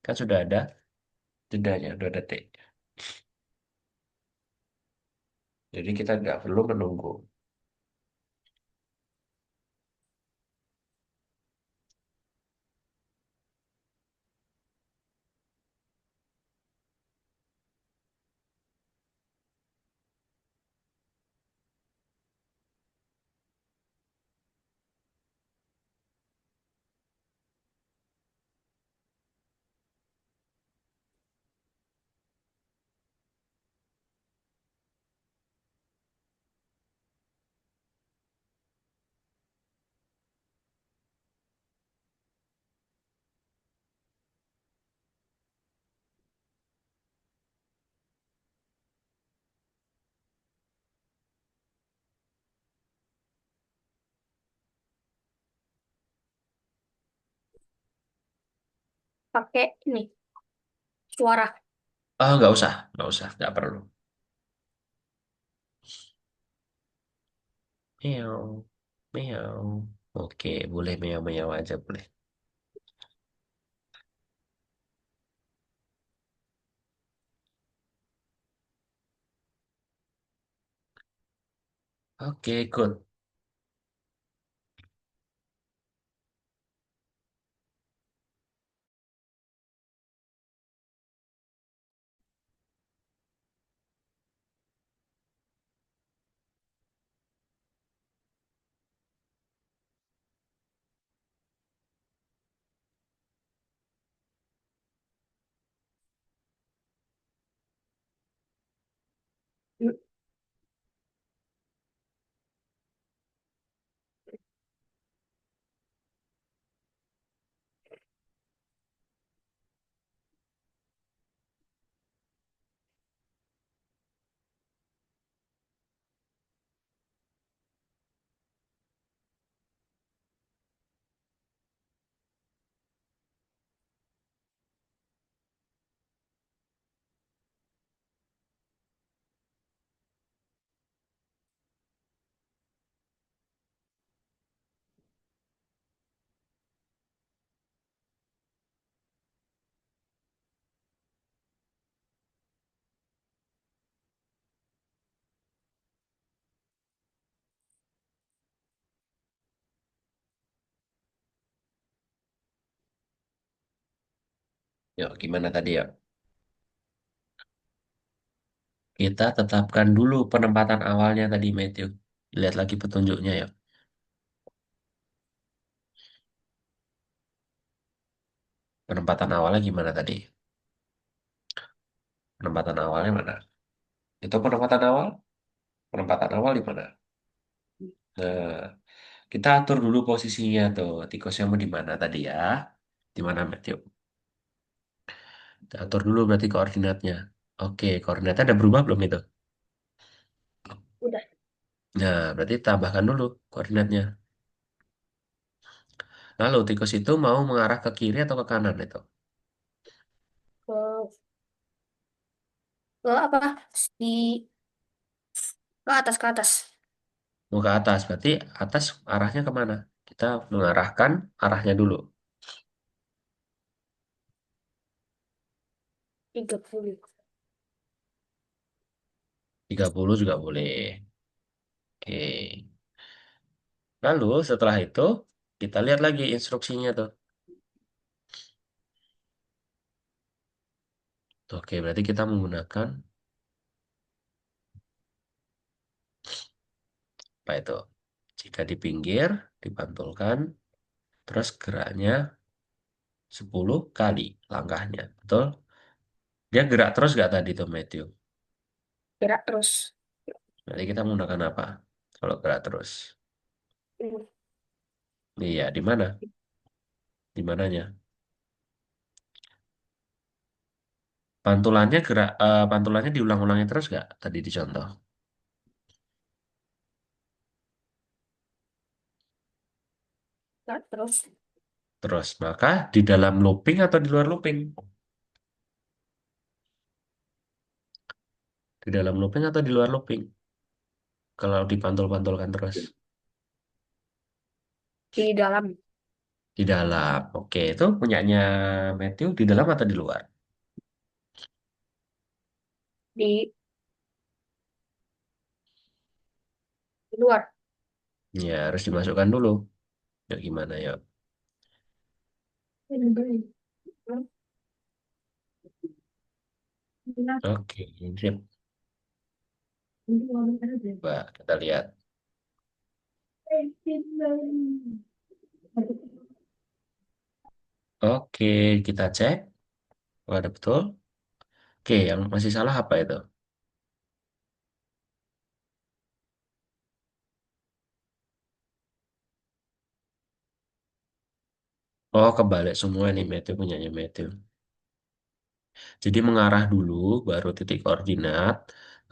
[SPEAKER 1] Kan sudah ada jedanya 2 detik. Jadi kita tidak perlu menunggu.
[SPEAKER 2] Pakai ini suara.
[SPEAKER 1] Ah, nggak usah, nggak perlu. Meow, meow. Oke, boleh meow-meow aja boleh. Oke, good. Yuk, gimana tadi ya? Kita tetapkan dulu penempatan awalnya tadi, Matthew. Lihat lagi petunjuknya ya. Penempatan awalnya gimana tadi? Penempatan awalnya mana? Itu penempatan awal? Penempatan awal di mana? Nah, kita atur dulu posisinya tuh. Tikusnya mau di mana tadi ya? Di mana, Matthew? Kita atur dulu berarti koordinatnya. Oke, koordinatnya ada berubah belum itu?
[SPEAKER 2] Udah
[SPEAKER 1] Nah, berarti tambahkan dulu koordinatnya. Lalu tikus itu mau mengarah ke kiri atau ke kanan itu?
[SPEAKER 2] ke apa? Di ke atas.
[SPEAKER 1] Mau ke atas, berarti atas arahnya kemana? Kita mengarahkan arahnya dulu.
[SPEAKER 2] 30.
[SPEAKER 1] 30 juga boleh. Oke. Lalu setelah itu kita lihat lagi instruksinya tuh. Oke, berarti kita menggunakan apa itu? Jika di pinggir, dipantulkan, terus geraknya 10 kali langkahnya. Betul? Dia gerak terus gak tadi tuh, Matthew?
[SPEAKER 2] Gerak terus.
[SPEAKER 1] Berarti kita menggunakan apa? Kalau gerak terus.
[SPEAKER 2] Hmm,
[SPEAKER 1] Iya, di mana? Di mananya? Pantulannya diulang-ulangi terus nggak? Tadi dicontoh.
[SPEAKER 2] nggak terus
[SPEAKER 1] Terus, maka di dalam looping atau di luar looping? Di dalam looping atau di luar looping? Kalau dipantul-pantulkan terus.
[SPEAKER 2] di dalam,
[SPEAKER 1] Di dalam. Oke, itu punyanya Matthew di dalam atau di luar?
[SPEAKER 2] di, di luar.
[SPEAKER 1] Ya, harus dimasukkan dulu. Ya, gimana ya? Oke, sip. Coba kita lihat. Oke, kita cek. Oh, ada betul. Oke, yang masih salah apa itu? Oh, kebalik semua nih Matthew punyanya Matthew. Jadi mengarah dulu, baru titik koordinat,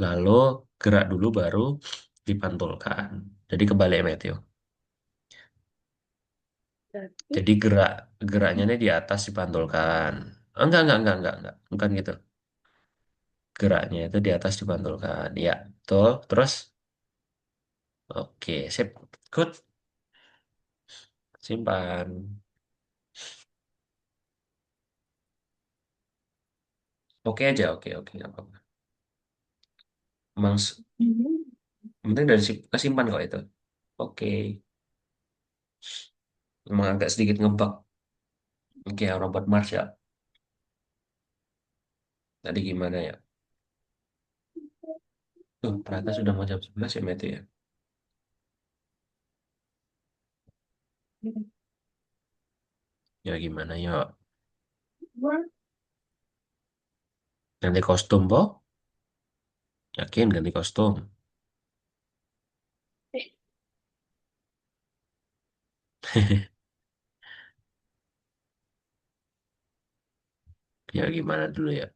[SPEAKER 1] lalu gerak dulu, baru dipantulkan. Jadi kebalik Matthew.
[SPEAKER 2] Berarti
[SPEAKER 1] Jadi geraknya ini di atas dipantulkan. Enggak. Bukan gitu. Geraknya itu di atas dipantulkan. Ya, betul. Terus, oke, sip. Good. Simpan. Oke aja, oke. Nggak apa-apa. Emang penting dari kesimpan kok itu. Oke. Emang agak sedikit ngebug. Oke, robot Mars ya. Tadi gimana ya? Tuh, ternyata sudah mau jam 11 ya, Meti ya. Ya gimana ya? Ganti kostum, po? Yakin ganti kostum? Ya gimana dulu ya?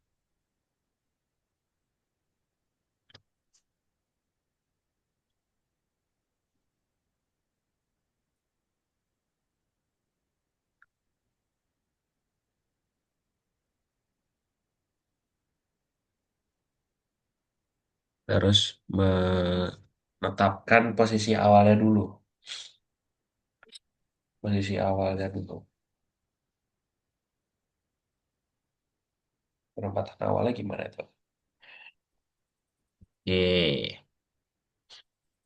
[SPEAKER 1] Harus menetapkan posisi awalnya dulu. Posisi awalnya dulu. Penempatan awalnya gimana itu? Oke,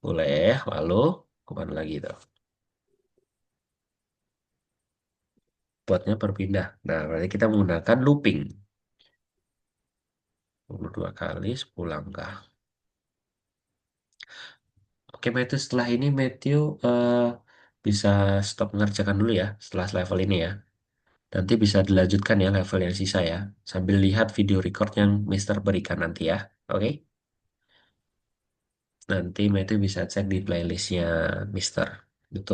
[SPEAKER 1] boleh. Lalu, kemana lagi tuh? Buatnya berpindah. Nah, berarti kita menggunakan looping. 22 kali 10 langkah. Oke, Matthew, setelah ini Matthew bisa stop mengerjakan dulu ya, setelah level ini ya. Nanti bisa dilanjutkan ya level yang sisa ya, sambil lihat video record yang Mister berikan nanti ya. Oke, nanti Matthew bisa cek di playlistnya Mister. Itu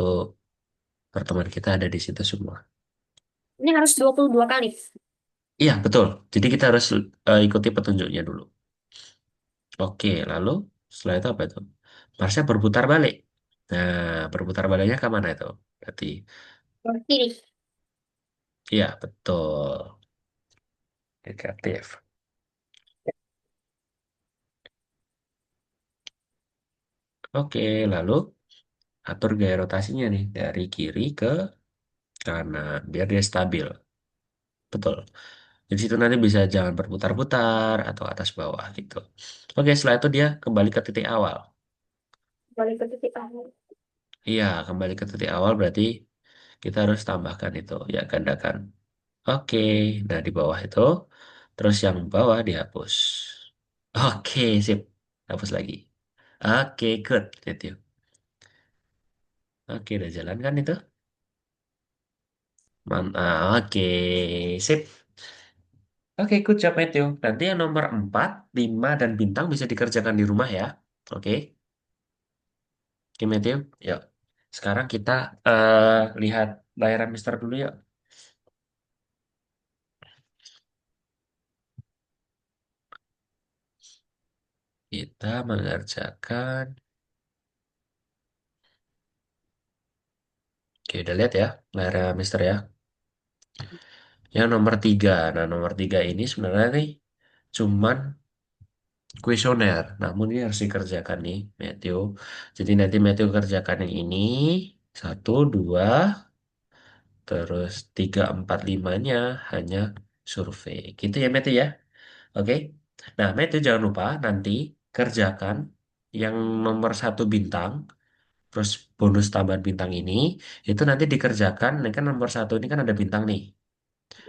[SPEAKER 1] pertemuan kita ada di situ semua.
[SPEAKER 2] ini harus 22 kali.
[SPEAKER 1] Iya, betul. Jadi kita harus ikuti petunjuknya dulu. Oke, lalu setelah itu apa itu? Marsnya berputar balik. Nah, berputar baliknya ke mana itu? Berarti,
[SPEAKER 2] Kiri.
[SPEAKER 1] iya, betul. Negatif. Oke, lalu atur gaya rotasinya nih dari kiri ke kanan biar dia stabil. Betul. Di situ nanti bisa jangan berputar-putar atau atas bawah gitu. Oke, setelah itu dia kembali ke titik awal.
[SPEAKER 2] Balik ke titik awal.
[SPEAKER 1] Iya, kembali ke titik awal berarti kita harus tambahkan itu ya gandakan. Oke, nah di bawah itu terus yang bawah dihapus. Oke, sip. Hapus lagi. Oke, good. Itu. Oke, udah jalan kan itu? Oke, sip. Oke, good job, Matthew. Nanti yang nomor 4, 5, dan bintang bisa dikerjakan di rumah ya. Oke, oke, Matthew. Yuk. Sekarang kita lihat layaran Mister dulu ya. Kita mengerjakan. Oke, udah lihat ya layaran Mister ya. Yang nomor tiga. Nah, nomor tiga ini sebenarnya nih cuman kuesioner. Namun ini harus dikerjakan nih, Matthew. Jadi nanti Matthew kerjakan yang ini. Satu, dua, terus tiga, empat, limanya hanya survei. Gitu ya, Matthew ya. Oke. Nah, Matthew jangan lupa nanti kerjakan yang nomor satu bintang. Terus bonus tambahan bintang ini, itu nanti dikerjakan. Ini kan nomor satu ini kan ada bintang nih.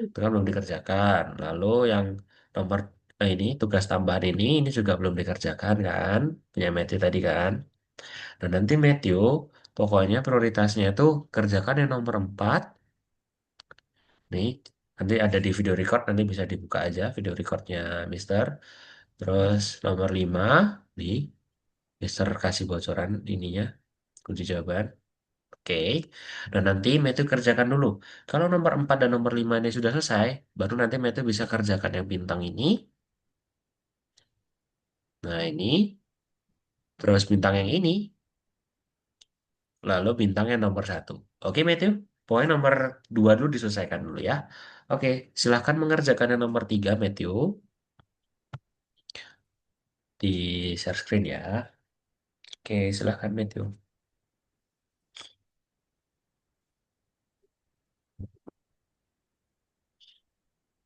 [SPEAKER 1] Itu kan belum dikerjakan. Lalu yang nomor ini tugas tambahan ini juga belum dikerjakan kan, punya Matthew tadi kan. Dan nanti Matthew pokoknya prioritasnya itu kerjakan yang nomor 4 nih. Nanti ada di video record, nanti bisa dibuka aja video recordnya Mister. Terus nomor 5 nih, Mister kasih bocoran ininya, kunci jawaban. Oke, dan nanti Matthew kerjakan dulu. Kalau nomor 4 dan nomor 5 ini sudah selesai, baru nanti Matthew bisa kerjakan yang bintang ini. Nah, ini, terus bintang yang ini, lalu bintang yang nomor satu. Oke, Matthew? Pokoknya nomor 2 dulu diselesaikan dulu ya. Oke, silahkan mengerjakan yang nomor 3, Matthew, di share screen ya. Oke, silahkan, Matthew.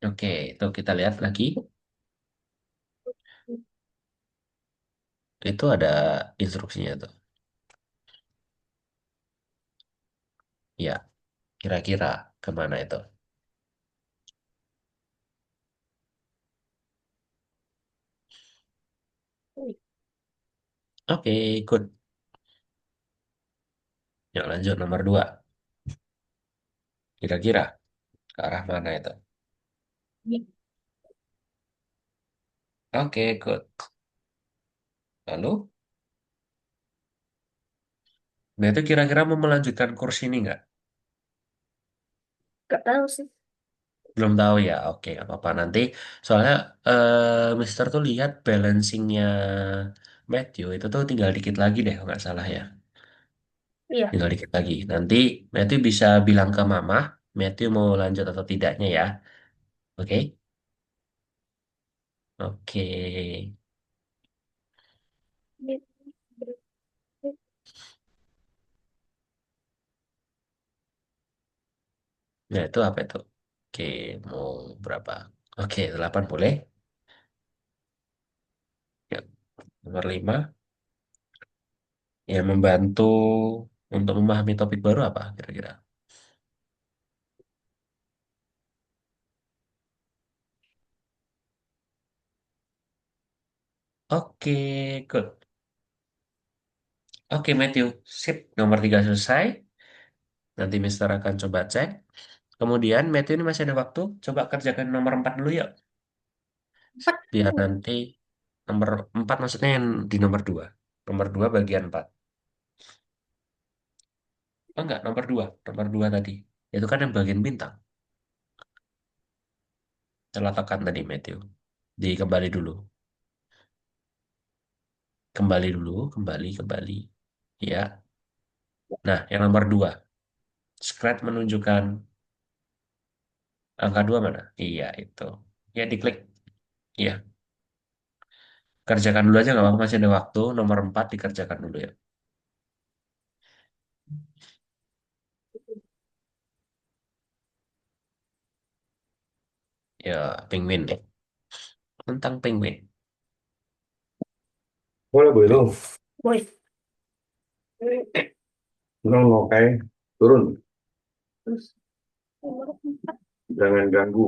[SPEAKER 1] Oke, itu kita lihat lagi. Itu ada instruksinya tuh. Ya, kira-kira kemana itu? Oke, good. Yuk lanjut nomor 2. Kira-kira ke arah mana itu? Oke, good. Lalu, nah itu kira-kira mau melanjutkan kurs ini nggak?
[SPEAKER 2] Gak tahu sih.
[SPEAKER 1] Belum tahu ya. Oke, nggak apa-apa. Nanti, soalnya Mister tuh lihat balancingnya Matthew itu tuh tinggal dikit lagi deh, kalau nggak salah ya.
[SPEAKER 2] Iya.
[SPEAKER 1] Tinggal dikit lagi. Nanti Matthew bisa bilang ke Mama, Matthew mau lanjut atau tidaknya ya. Oke? Oke. Nah, itu apa itu? Oke, mau berapa? Oke, 8 boleh. Ya, nomor 5. Ya, membantu untuk memahami topik baru apa kira-kira? Oke, good. Oke, Matthew. Sip, nomor 3 selesai. Nanti Mister akan coba cek. Kemudian, Matthew ini masih ada waktu. Coba kerjakan nomor 4 dulu ya.
[SPEAKER 2] Empat.
[SPEAKER 1] Biar nanti nomor 4 maksudnya yang di nomor 2. Nomor 2 bagian 4. Oh enggak, nomor 2. Nomor 2 tadi. Itu kan yang bagian bintang. Salah tekan tadi, Matthew. Kembali dulu. Kembali dulu, kembali. Ya. Nah, yang nomor 2. Scratch menunjukkan angka 2 mana? Iya, itu. Ya, diklik. Iya. Kerjakan dulu aja nggak apa-apa, masih ada waktu. Nomor 4 dikerjakan dulu ya. Ya, penguin deh. Tentang penguin.
[SPEAKER 3] Boleh, boleh dong.
[SPEAKER 2] Boy.
[SPEAKER 3] No, no, turun.
[SPEAKER 2] Terus nomor 4.
[SPEAKER 3] Jangan ganggu.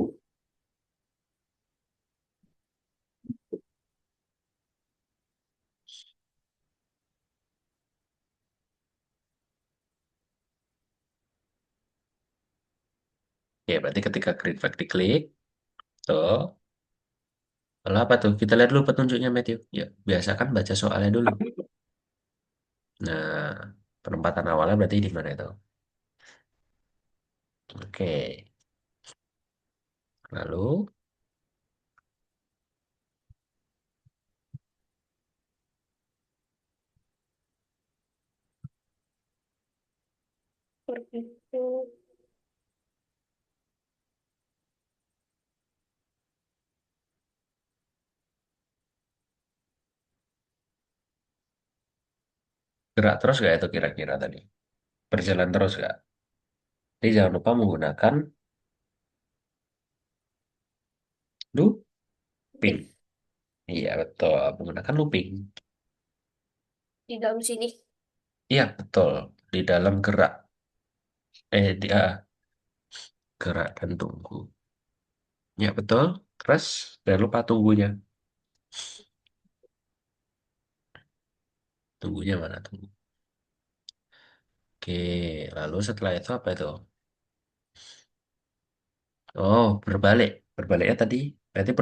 [SPEAKER 1] Ya, berarti ketika green flag diklik, tuh. Lalu apa tuh? Kita lihat dulu petunjuknya, Matthew. Ya, biasakan baca soalnya dulu. Nah. Penempatan awalnya berarti di mana itu? Oke. Lalu
[SPEAKER 2] Begitu.
[SPEAKER 1] gerak terus nggak itu kira-kira tadi? Berjalan terus nggak? Jadi jangan lupa menggunakan looping.
[SPEAKER 2] Pink.
[SPEAKER 1] Iya betul, menggunakan looping.
[SPEAKER 2] Di dalam sini.
[SPEAKER 1] Iya betul, di dalam gerak. Gerak dan tunggu. Ya betul. Terus jangan lupa tunggunya. Tunggunya mana tunggu? Oke, lalu setelah itu apa itu? Oh, berbalik. Berbaliknya tadi berarti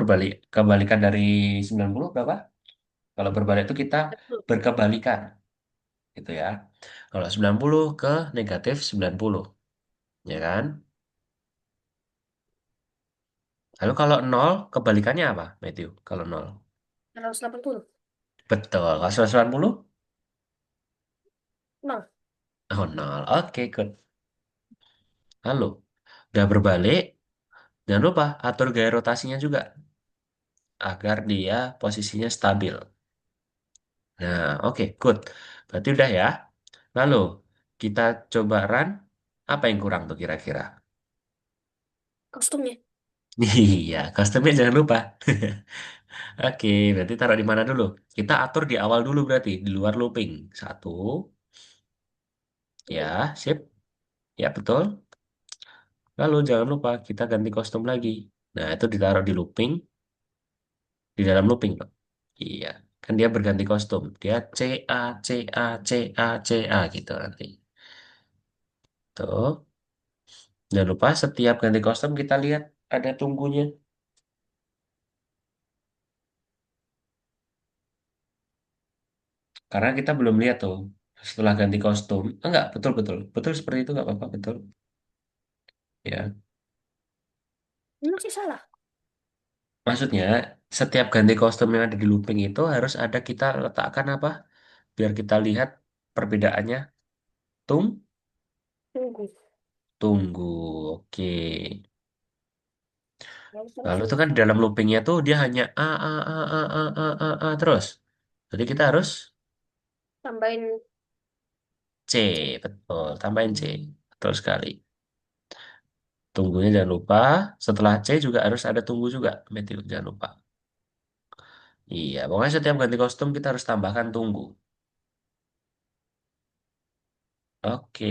[SPEAKER 1] kebalikan dari 90 berapa? Kalau berbalik itu kita
[SPEAKER 2] Betul.
[SPEAKER 1] berkebalikan gitu ya. Kalau 90 ke negatif 90, ya kan? Lalu kalau nol kebalikannya apa, Matthew? Kalau nol.
[SPEAKER 2] 180.
[SPEAKER 1] Betul. Kalau 180?
[SPEAKER 2] Nol.
[SPEAKER 1] Oh, nol. Oke, good. Lalu, udah berbalik, jangan lupa atur gaya rotasinya juga agar dia posisinya stabil. Nah, oke, good. Berarti udah ya. Lalu, kita coba run. Apa yang kurang tuh kira-kira?
[SPEAKER 2] Kostumnya.
[SPEAKER 1] Iya, customnya jangan lupa. Oke, berarti taruh di mana dulu? Kita atur di awal dulu berarti, di luar looping. Satu,
[SPEAKER 2] Hmm.
[SPEAKER 1] ya, sip. Ya, betul. Lalu jangan lupa kita ganti kostum lagi. Nah, itu ditaruh di looping, di dalam looping, Pak. Iya, kan dia berganti kostum. Dia C A C A C A C A gitu nanti. Tuh. Jangan lupa setiap ganti kostum kita lihat ada tunggunya. Karena kita belum lihat tuh setelah ganti kostum. Enggak, betul betul. Betul seperti itu enggak apa-apa, betul. Ya.
[SPEAKER 2] Ini masih salah.
[SPEAKER 1] Maksudnya setiap ganti kostum yang ada di looping itu harus ada kita letakkan apa? Biar kita lihat perbedaannya. Tung,
[SPEAKER 2] Tunggu.
[SPEAKER 1] tunggu. Oke.
[SPEAKER 2] Lalu terus
[SPEAKER 1] Lalu itu kan di dalam loopingnya tuh dia hanya A terus. Jadi kita harus
[SPEAKER 2] tambahin.
[SPEAKER 1] C, betul. Tambahin C. Betul sekali. Tunggunya jangan lupa. Setelah C juga harus ada tunggu juga, Matthew. Jangan lupa. Iya, pokoknya setiap ganti kostum kita harus tambahkan tunggu. Oke.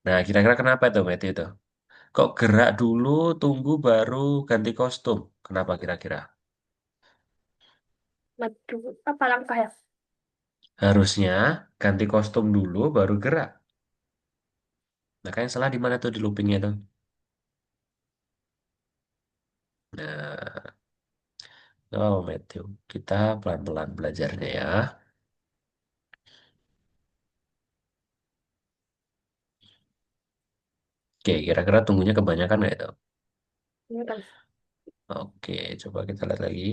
[SPEAKER 1] Nah, kira-kira kenapa itu, Matthew itu? Kok gerak dulu, tunggu baru ganti kostum? Kenapa kira-kira?
[SPEAKER 2] Maju. Apa langkah ya?
[SPEAKER 1] Harusnya ganti kostum dulu baru gerak. Nah, kan yang salah di mana tuh di loopingnya tuh? Nah, oh Matthew, kita pelan-pelan belajarnya ya. Oke, kira-kira tunggunya kebanyakan nggak itu?
[SPEAKER 2] Ini kan.
[SPEAKER 1] Oke, coba kita lihat lagi.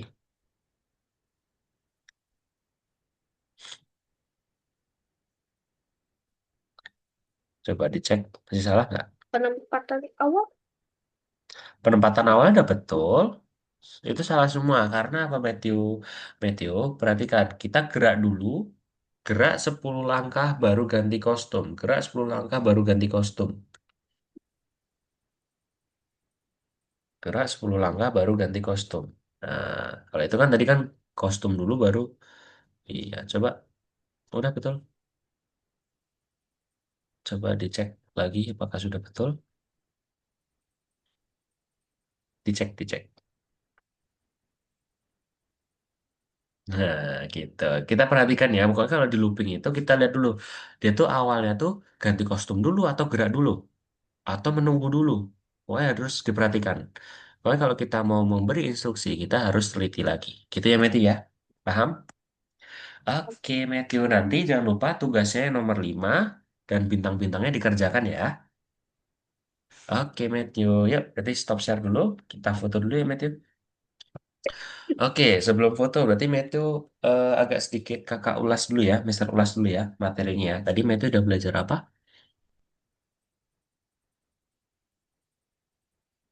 [SPEAKER 1] Coba dicek, masih salah nggak?
[SPEAKER 2] Penempatan awal.
[SPEAKER 1] Penempatan awalnya udah betul. Itu salah semua karena apa Matthew? Matthew, perhatikan, kita gerak dulu, gerak 10 langkah baru ganti kostum. Gerak 10 langkah baru ganti kostum. Gerak 10 langkah baru ganti kostum. Nah, kalau itu kan tadi kan kostum dulu baru. Iya, coba. Udah betul. Coba dicek lagi apakah sudah betul. Dicek, dicek. Nah, gitu. Kita perhatikan ya. Pokoknya kalau di looping itu kita lihat dulu. Dia tuh awalnya tuh ganti kostum dulu atau gerak dulu. Atau menunggu dulu. Pokoknya harus diperhatikan. Pokoknya kalau kita mau memberi instruksi, kita harus teliti lagi. Gitu ya, Meti ya? Paham? Oke, Matthew, nanti jangan lupa tugasnya yang nomor 5 dan bintang-bintangnya dikerjakan ya. Oke, Matthew. Yuk, berarti stop share dulu. Kita foto dulu ya, Matthew. Oke, sebelum foto, berarti Matthew agak sedikit kakak ulas dulu ya, Mister ulas dulu ya materinya ya. Tadi Matthew udah belajar apa?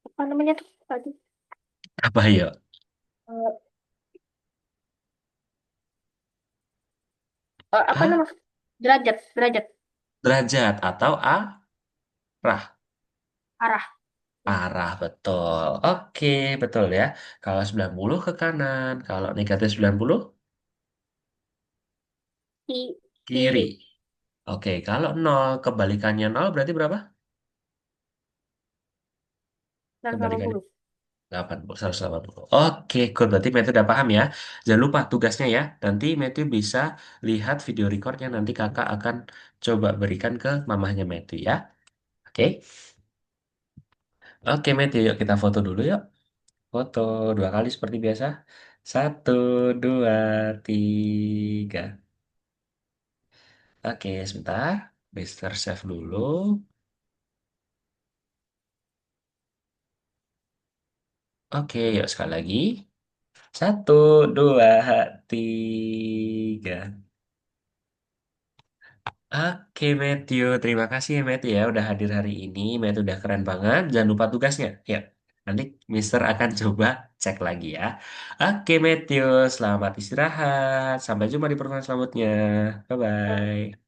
[SPEAKER 2] Apa namanya tuh tadi?
[SPEAKER 1] Apa ya?
[SPEAKER 2] Eh, apa
[SPEAKER 1] Hah?
[SPEAKER 2] nama? Derajat, derajat,
[SPEAKER 1] Derajat atau arah?
[SPEAKER 2] arah. Hmm.
[SPEAKER 1] Arah, betul. Oke, betul ya. Kalau 90 ke kanan, kalau negatif 90
[SPEAKER 2] Kiri,
[SPEAKER 1] kiri. Oke, kalau nol kebalikannya nol berarti berapa?
[SPEAKER 2] 180.
[SPEAKER 1] Kebalikannya 80, 180. Oke, good. Berarti Matthew udah paham ya. Jangan lupa tugasnya ya. Nanti Matthew bisa lihat video recordnya. Nanti kakak akan coba berikan ke mamahnya Matthew ya. Oke. Oke, Matthew. Yuk kita foto dulu yuk. Foto 2 kali seperti biasa. 1, 2, 3. Oke, sebentar. Mister save dulu. Oke, yuk sekali lagi. 1, 2, 3. Oke, Matthew. Terima kasih ya, Matthew ya. Udah hadir hari ini. Matthew udah keren banget. Jangan lupa tugasnya. Ya, nanti Mister akan coba cek lagi ya. Oke, Matthew. Selamat istirahat. Sampai jumpa di pertemuan selanjutnya. Bye-bye.